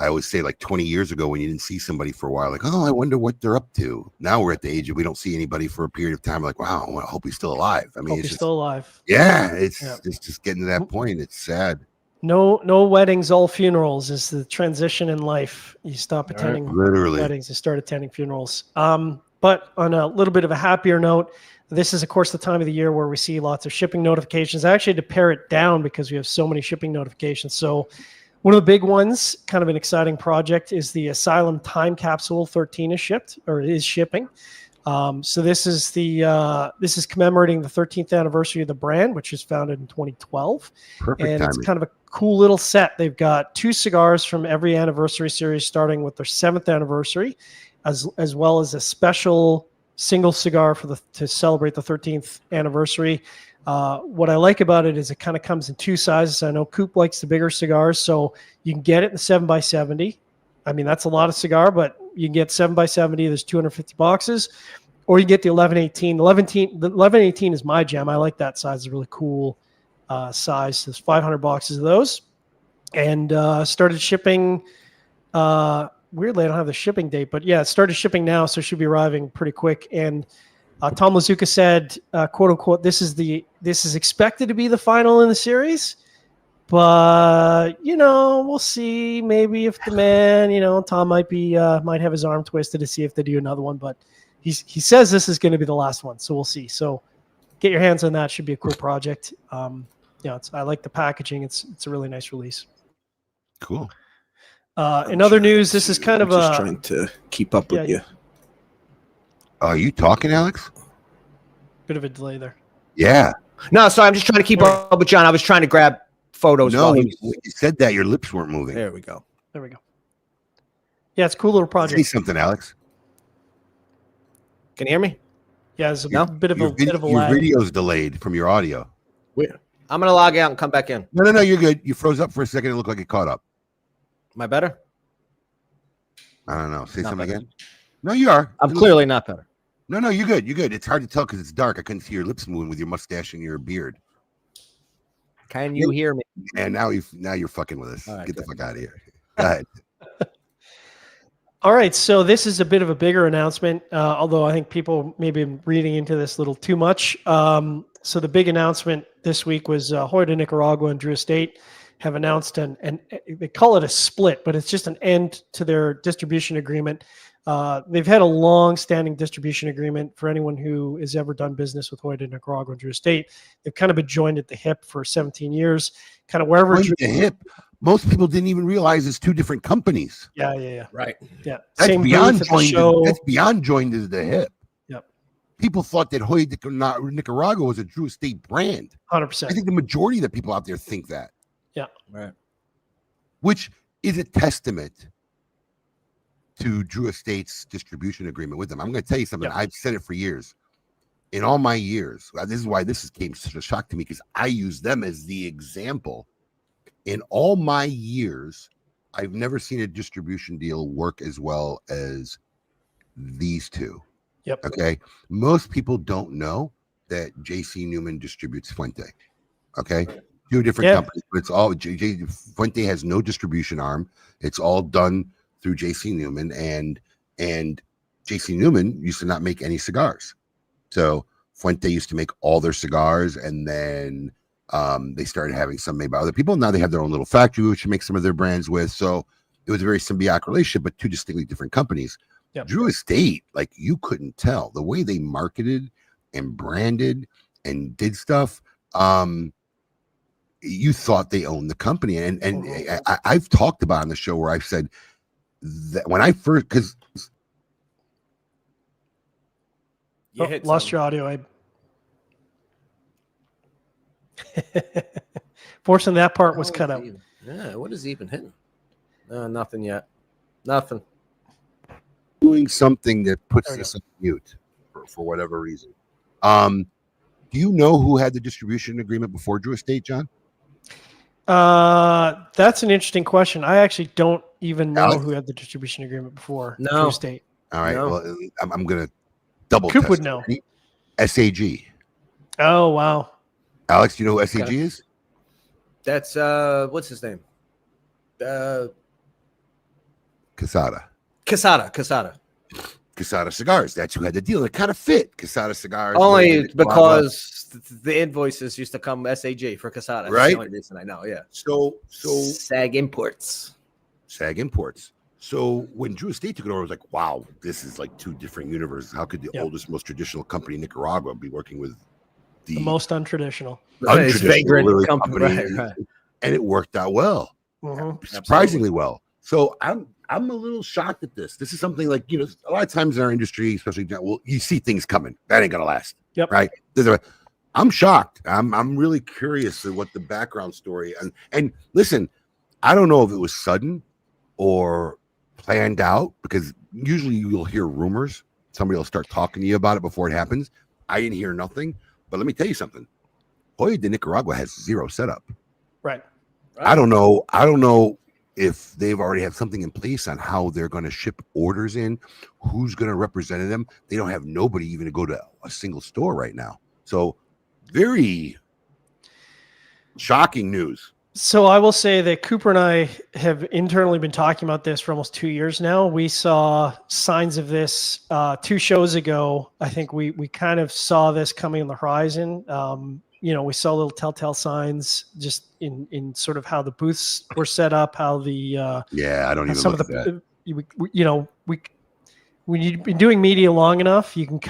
I always say, like 20 years ago when you didn't see somebody for a while, like, oh, I wonder what they're up to. Now we're at the age of we don't see anybody for a period of time. Like, wow, I hope he's still alive. I mean, hope he's still alive. Yeah, it's just getting to that point. It's sad. No weddings, all funerals is the transition in life. You stop attending weddings and start attending funerals. But on a little bit of a happier note, this is, of course, the time of the year where we see lots of shipping notifications. I actually had to pare it down because we have so many shipping notifications. So one of the big ones, kind of an exciting project, is the Asylum Time Capsule 13 is shipping. So this is commemorating the 13th anniversary of the brand, which was founded in 2012. Perfect and timing. It's kind of a cool little set. They've got 2 cigars from every anniversary series, starting with their 7th anniversary, as well as a special single cigar to celebrate the 13th anniversary. What I like about it is it kind of comes in 2 sizes. I know Coop likes the bigger cigars, so you can get it in the 7x70. I mean, that's a lot of cigar, but you can get 7x70. There's 250 boxes, or you get the 1118. The 1118 is my jam. I like that size. It's a really cool size. There's 500 boxes of those, and started shipping. Weirdly, I don't have the shipping date, but yeah, it started shipping now, so it should be arriving pretty quick. And Tom Lazuka said, "quote unquote, this is expected to be the final in the series, but we'll see. Maybe if the man, Tom might have his arm twisted to see if they do another one, but he says this is going to be the last one, so we'll see. So get your hands on that. Should be a cool project. I like the packaging. It's a really nice release. Cool. In other news, this is kind of just trying to keep up with you. Are you talking, Alex? Bit of a delay there. Yeah. No, sorry, I'm just trying to keep up with John. I was trying to grab photos. No, while when he was... you said that, your lips weren't moving. There we go. There we go. Yeah, it's a cool little project. Say something, Alex. Can you hear me? Yeah, it's a bit of a Your lag. video's delayed from your audio. I'm gonna log out and come back in. No, you're good. You froze up for a second. It looked like it caught up. Am I better? I don't know. Say Not something better. again. No, you are. I'm clearly not better. No, you're good. You're good. It's hard to tell because it's dark. I couldn't see your lips moving with your mustache and your beard. Can you hear me? And now you're fucking with us. All right, Get the good. fuck out of here. Go ahead. All right, so this is a bit of a bigger announcement, although I think people may be reading into this a little too much. So the big announcement this week was Hoya de Nicaragua and Drew Estate have announced and they call it a split, but it's just an end to their distribution agreement. They've had a long-standing distribution agreement for anyone who has ever done business with Hoya de Nicaragua and Drew Estate. They've kind of been joined at the hip for 17 years, kind of wherever. Joined at the hip. Most people didn't even realize it's two different companies. Yeah. Right. Yeah. That's Same beyond booth at the joined. show. That's beyond joined at the hip. Yep. People thought that Hoya de Nicaragua was a Drew Estate brand. 100%. I think the majority of the people out there think that. Yeah. Right. Which is a testament to Drew Estate's distribution agreement with them. I'm going to tell you something. Yeah. I've said it for years. In all my years, this is why this came such a shock to me, because I use them as the example. In all my years, I've never seen a distribution deal work as well as these two. Yep. Okay. Most people don't know that JC Newman distributes Fuente. Okay. Two different companies, but it's all Fuente has no distribution arm. It's all done through JC Newman, and JC Newman used to not make any cigars. So Fuente used to make all their cigars, and then they started having some made by other people. Now they have their own little factory, which they make some of their brands with. So it was a very symbiotic relationship, but two distinctly different companies. Yep. Drew Estate, like, you couldn't tell the way they marketed and branded and did stuff. You thought they owned the company, and I've talked about on the show where I've said that when I first, because lost your audio, Abe. Fortunately, that part was cut out. Yeah, what is he even hitting? Nothing yet. Nothing. Doing something that puts this on mute for whatever reason. Do you know who had the distribution agreement before Drew Estate, John? That's an interesting question. I actually don't even know Alex? who had the distribution agreement before No. Drew Estate. All right. No. Well, I'm going to double Coop test would it. know. SAG. Oh, wow. Alex, do you know who SAG is? That's what's his name? Casada. Quesada. Quesada Cigars. That's who had the deal. It kind of fit. Quesada Cigars. Only blah, blah, blah. because the invoices used to come SAG for Quesada. That's Right. the only reason I know. Yeah. So SAG Imports. SAG Imports. So when Drew Estate took it over, it was like, wow, this is like two different universes. How could the oldest, most traditional company in Nicaragua be working with The most untraditional. It's vagrant really company. Right. And it worked out well, surprisingly well. So I'm a little shocked at this. This is something like, a lot of times in our industry, especially, well, you see things coming. That ain't gonna last. Yep. Right. I'm shocked. I'm really curious of what the background story and listen, I don't know if it was sudden or planned out, because usually you'll hear rumors. Somebody will start talking to you about it before it happens. I didn't hear nothing, but let me tell you something. Hoya de Nicaragua has zero setup. Right. I don't know if they've already have something in place on how they're going to ship orders in, who's going to represent them. They don't have nobody even to go to a single store right now. So very shocking news. So I will say that Cooper and I have internally been talking about this for almost 2 years now. We saw signs of this 2 shows ago. I think we kind of saw this coming on the horizon. We saw little telltale signs just in sort of how the booths were set up, how the I don't even some look of at the that. when you've been doing media long enough, you can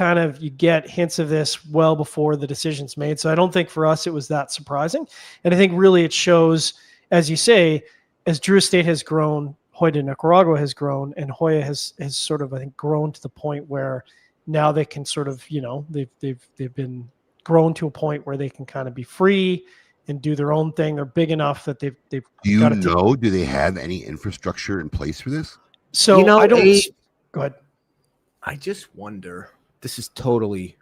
you get hints of this well before the decision's made. So I don't think for us it was that surprising. And I think really it shows, as you say, as Drew Estate has grown, Hoya de Nicaragua has grown, and Hoya has sort of, I think, grown to the point where now they can sort of, they've been grown to a point where they can kind of be free and do their own thing. They're big enough that they've Do you got to know? Do they have any infrastructure in place for this? So I don't. Go ahead. I just wonder. This is totally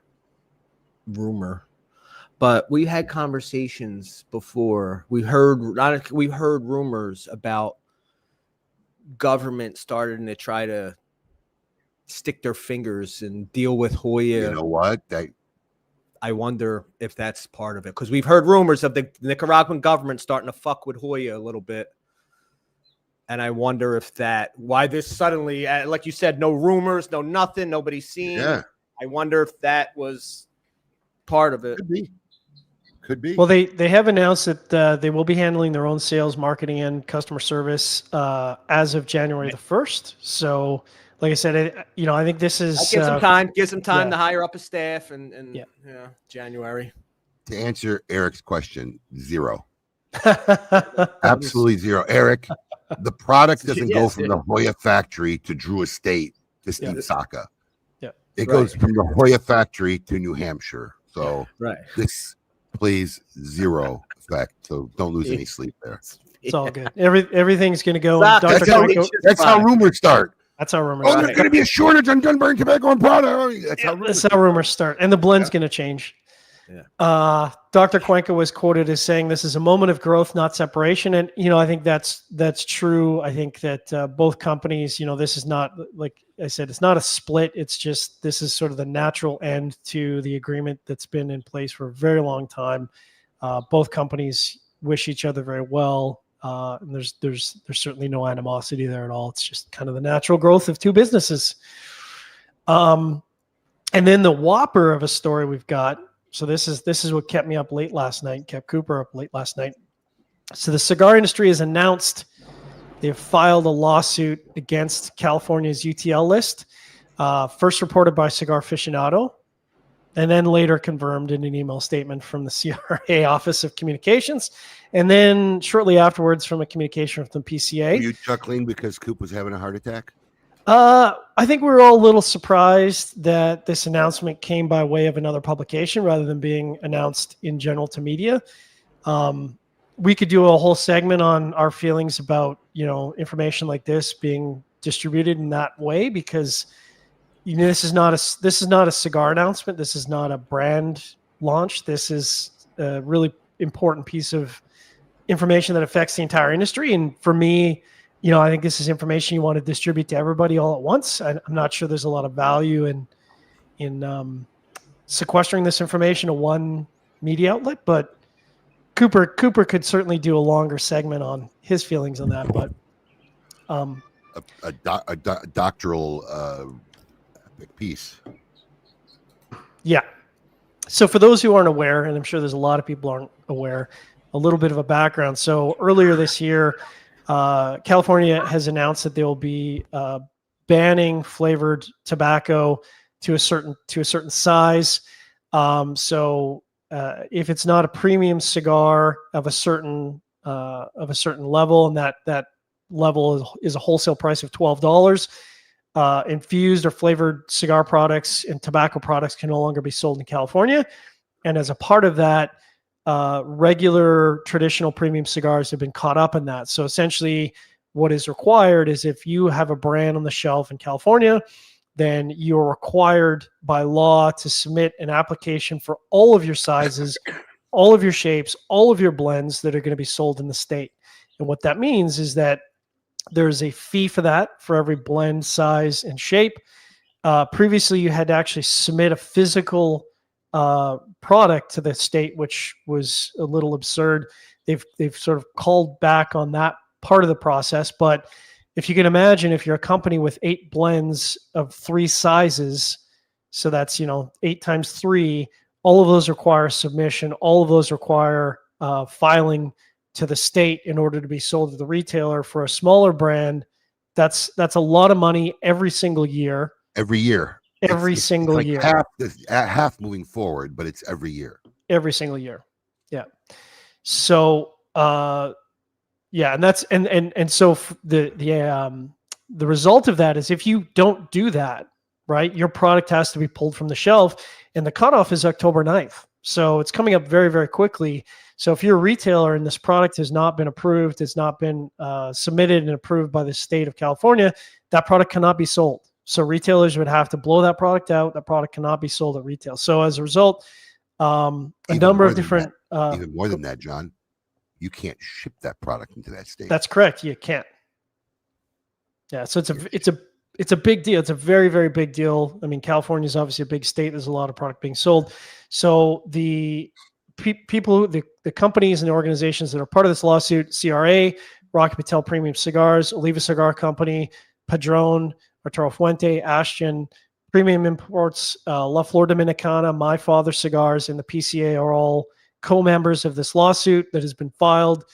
rumor, but we had conversations before. We heard rumors about government starting to try to stick their fingers and deal with Hoya. You know what? I wonder if that's part of it, because we've heard rumors of the Nicaraguan government starting to fuck with Hoya a little bit. And I wonder if why this suddenly, like you said, no rumors, no nothing, nobody's seen. Yeah. I wonder if that was part of it. Could be. Well, they have announced that they will be handling their own sales, marketing, and customer service as of January the 1st. So, like I said, I think this is that gives them time to hire up a staff and January. To answer Eric's question, 0. Absolutely 0. Eric, the product doesn't go from the Hoya factory to Drew Estate to Steve Saka. Yeah. It goes from the Hoya factory to New Hampshire. So this plays 0 effect. So don't lose any sleep there. It's all good. Everything's going to go. That's how rumors start. That's how rumors. Oh, there's going to be a shortage on gun burn tobacco and product. That's how rumors start, and the blend's going to change. Yeah. Dr. Cuenca was quoted as saying, "This is a moment of growth, not separation." And I think that's true. I think that both companies, this is not, like I said, it's not a split. It's just this is sort of the natural end to the agreement that's been in place for a very long time. Both companies wish each other very well. And there's certainly no animosity there at all. It's just kind of the natural growth of two businesses. And then the whopper of a story we've got. So this is what kept me up late last night, kept Cooper up late last night. So the cigar industry has announced they've filed a lawsuit against California's UTL list, first reported by Cigar Aficionado, and then later confirmed in an email statement from the CRA Office of Communications, and then shortly afterwards from a communication from the PCA. Were you chuckling because Coop was having a heart attack? I think we were all a little surprised that this announcement came by way of another publication rather than being announced in general to media. We could do a whole segment on our feelings about, information like this being distributed in that way, because this is not a cigar announcement. This is not a brand launch. This is a really important piece of information that affects the entire industry. And for me, I think this is information you want to distribute to everybody all at once. I'm not sure there's a lot of value in sequestering this information to one media outlet, but Cooper could certainly do a longer segment on his feelings on that. But a doctoral piece. Yeah. So for those who aren't aware, and I'm sure there's a lot of people aren't aware, a little bit of a background. So earlier this year, California has announced that they will be banning flavored tobacco to a certain size. So if it's not a premium cigar of a certain level, and that level is a wholesale price of $12, infused or flavored cigar products and tobacco products can no longer be sold in California. And as a part of that, regular traditional premium cigars have been caught up in that. So essentially what is required is if you have a brand on the shelf in California, then you're required by law to submit an application for all of your sizes, all of your shapes, all of your blends that are going to be sold in the state. And what that means is that there's a fee for that, for every blend, size, and shape. Previously, you had to actually submit a physical product to the state, which was a little absurd. They've sort of called back on that part of the process. But if you can imagine, if you're a company with 8 blends of 3 sizes, so that's 8 times 3, all of those require submission. All of those require filing to the state in order to be sold to the retailer. For a smaller brand, that's a lot of money every single year. Every year. Every single year. Half moving forward, but it's every year. Every single year. Yeah. So and that's and so the result of that is if you don't do that, right? Your product has to be pulled from the shelf, and the cutoff is October 9th. So it's coming up very, very quickly. So if you're a retailer and this product has not been approved, it's not been submitted and approved by the state of California, that product cannot be sold. So retailers would have to blow that product out. That product cannot be sold at retail. So as a result, a number of different... even more than that, John, you can't ship that product into that state. That's correct. You can't. Yeah. So it's a big deal. It's a very, very big deal. I mean, California is obviously a big state. There's a lot of product being sold. So the people, the companies and the organizations that are part of this lawsuit, CRA, Rocky Patel Premium Cigars, Oliva Cigar Company, Padron, Arturo Fuente, Ashton, Premium Imports, La Flor Dominicana, My Father Cigars, and the PCA are all co-members of this lawsuit that has been filed.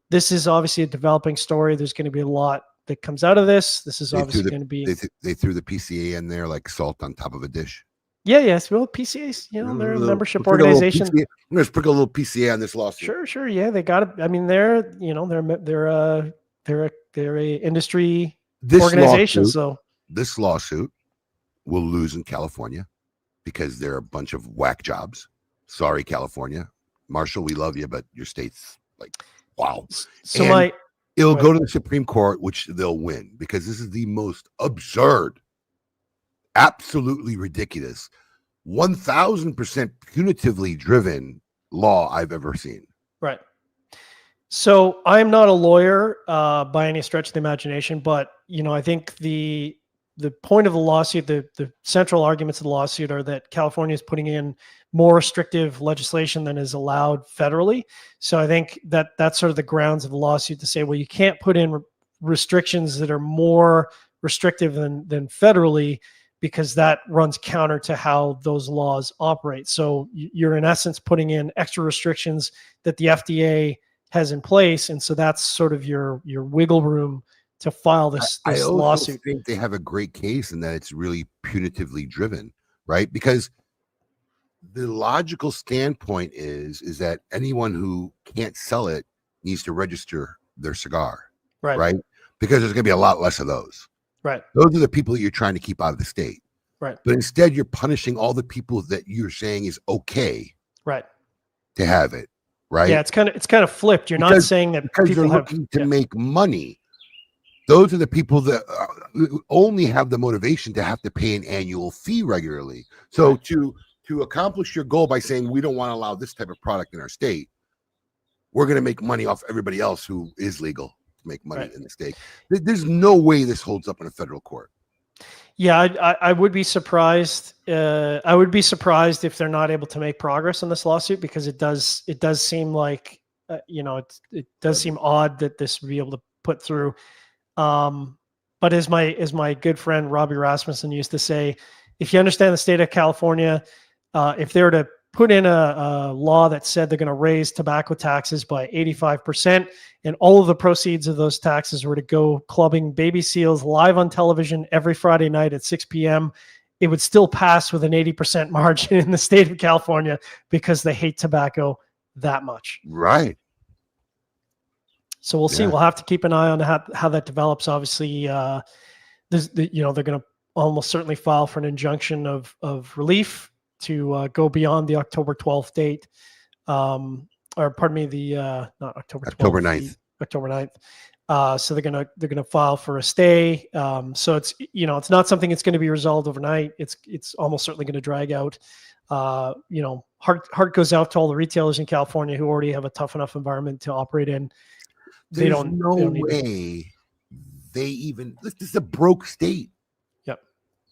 This is obviously a developing story. There's going to be a lot that comes out of this. This is obviously going to be... They threw the PCA in there like salt on top of a dish. Yeah, yes. Well, PCAs, they're a membership organization. I'm going to sprinkle a little PCA on this lawsuit. Sure. Yeah, they got it. I mean, they're a industry organization. So this lawsuit will lose in California because they're a bunch of whack jobs. Sorry, California. Marshall, we love you, but your state's like, wow. So it'll go to the Supreme Court, which they'll win because this is the most absurd, absolutely ridiculous, 1,000% punitively driven law I've ever seen. Right. So I'm not a lawyer by any stretch of the imagination, but I think the point of the lawsuit, the central arguments of the lawsuit are that California is putting in more restrictive legislation than is allowed federally. So I think that that's sort of the grounds of the lawsuit to say, well, you can't put in restrictions that are more restrictive than federally because that runs counter to how those laws operate. So you're in essence putting in extra restrictions that the FDA has in place. And so that's sort of your wiggle room to file this lawsuit. I think they have a great case in that it's really punitively driven, right? Because the logical standpoint is that anyone who can't sell it needs to register their cigar, right? Because there's going to be a lot less of those. Right. Those are the people that you're trying to keep out of the state. Right. But instead, you're punishing all the people that you're saying is okay, right, to have it, right? Yeah, it's kind of flipped. You're not saying that because people you're looking to make money. Those are the people that only have the motivation to have to pay an annual fee regularly. So to accomplish your goal by saying we don't want to allow this type of product in our state, we're going to make money off everybody else who is legal to make money in the state. There's no way this holds up in a federal court. Yeah, I would be surprised. I would be surprised if they're not able to make progress on this lawsuit because it does seem like it does seem odd that this would be able to put through. But as my good friend Robbie Rasmussen used to say, if you understand the state of California, if they were to put in a law that said they're going to raise tobacco taxes by 85%, and all of the proceeds of those taxes were to go clubbing baby seals live on television every Friday night at 6 p.m., it would still pass with an 80% margin in the state of California because they hate tobacco that much. Right. So we'll see. We'll have to keep an eye on how that develops. Obviously, they're going to almost certainly file for an injunction of relief to go beyond the October 12th date, or pardon me, not October 12th, October 9th. October 9th. So they're gonna file for a stay. So it's it's not something that's going to be resolved overnight. It's almost certainly going to drag out. Heart goes out to all the retailers in California who already have a tough enough environment to operate in. There's no way this is a broke state. Yep.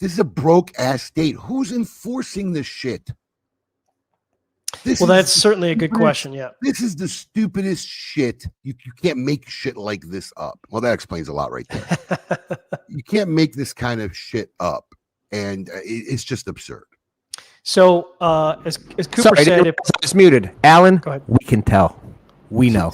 This is a broke ass state. Who's enforcing this shit? That's certainly a good question. Yeah. This is the stupidest shit. You can't make shit like this up. Well, that explains a lot right there. You can't make this kind of shit up. And it's just absurd. So as Cooper said, it's muted. Alan, we can tell. We know.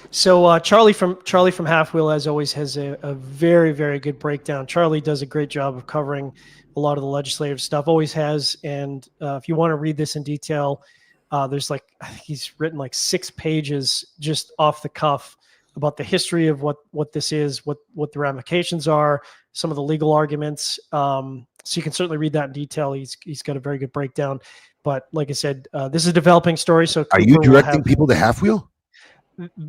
So Charlie from Half Wheel, as always, has a very, very good breakdown. Charlie does a great job of covering a lot of the legislative stuff, always has. And if you want to read this in detail, there's I think he's written 6 pages just off the cuff about the history of what this is, what the ramifications are, some of the legal arguments. So you can certainly read that in detail. He's got a very good breakdown. But like I said, this is a developing story. So are you directing people to Half Wheel?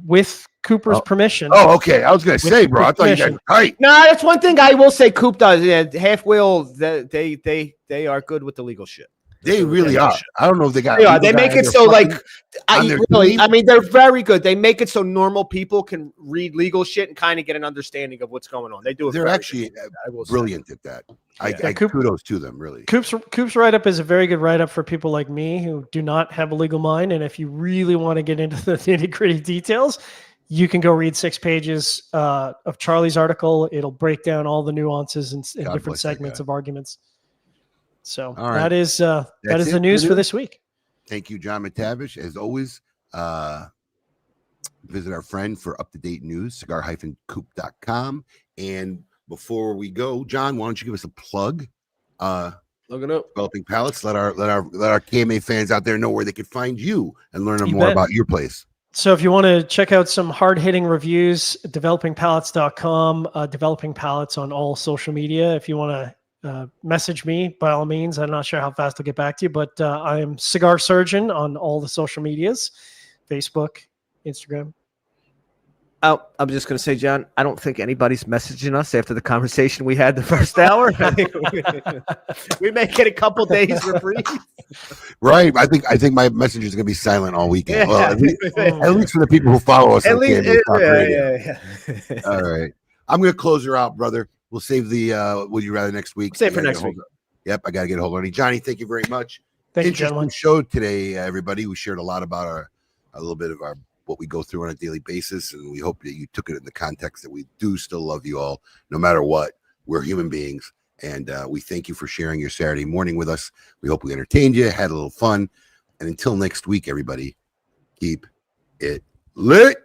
With Cooper's permission. Oh, okay. I was going to say, bro, I thought you guys were tight. No, that's one thing I will say Coop does. Yeah, Half Wheel, they are good with the legal shit. They really are. I don't know if they got. Yeah, they make it so they're very good. They make it so normal people can read legal shit and kind of get an understanding of what's going on. They do it. They're actually brilliant at that. I kudos to them, really. Coop's write-up is a very good write-up for people like me who do not have a legal mind. And if you really want to get into the nitty-gritty details, you can go read 6 pages of Charlie's article. It'll break down all the nuances and different segments of arguments. So that is the news for this week. Thank you, John McTavish. As always, visit our friend for up-to-date news, cigar-coop.com. And before we go, John, why don't you give us a plug? Look it up. Developing Palates. Let our KMA fans out there know where they can find you and learn more about your place. So if you want to check out some hard-hitting reviews, developingpalates.com, Developing Palates on all social media. If you want to message me, by all means. I'm not sure how fast I'll get back to you, but I am Cigar Surgeon on all the social medias, Facebook, Instagram. Oh, I'm just going to say, John, I don't think anybody's messaging us after the conversation we had the first hour. We may get a couple days reprieve. Right. I think my message is going to be silent all weekend. Well, at least for the people who follow us. At least, yeah. All right. I'm going to close her out, brother. We'll save the Would You Rather next week. Save for next week. Yep, I got to get a hold of it. Johnny, thank you very much. Interesting show today, everybody. We shared a lot about a little bit of what we go through on a daily basis, and we hope that you took it in the context that we do still love you all, no matter what. We're human beings, and we thank you for sharing your Saturday morning with us. We hope we entertained you, had a little fun, and until next week, everybody, keep it lit.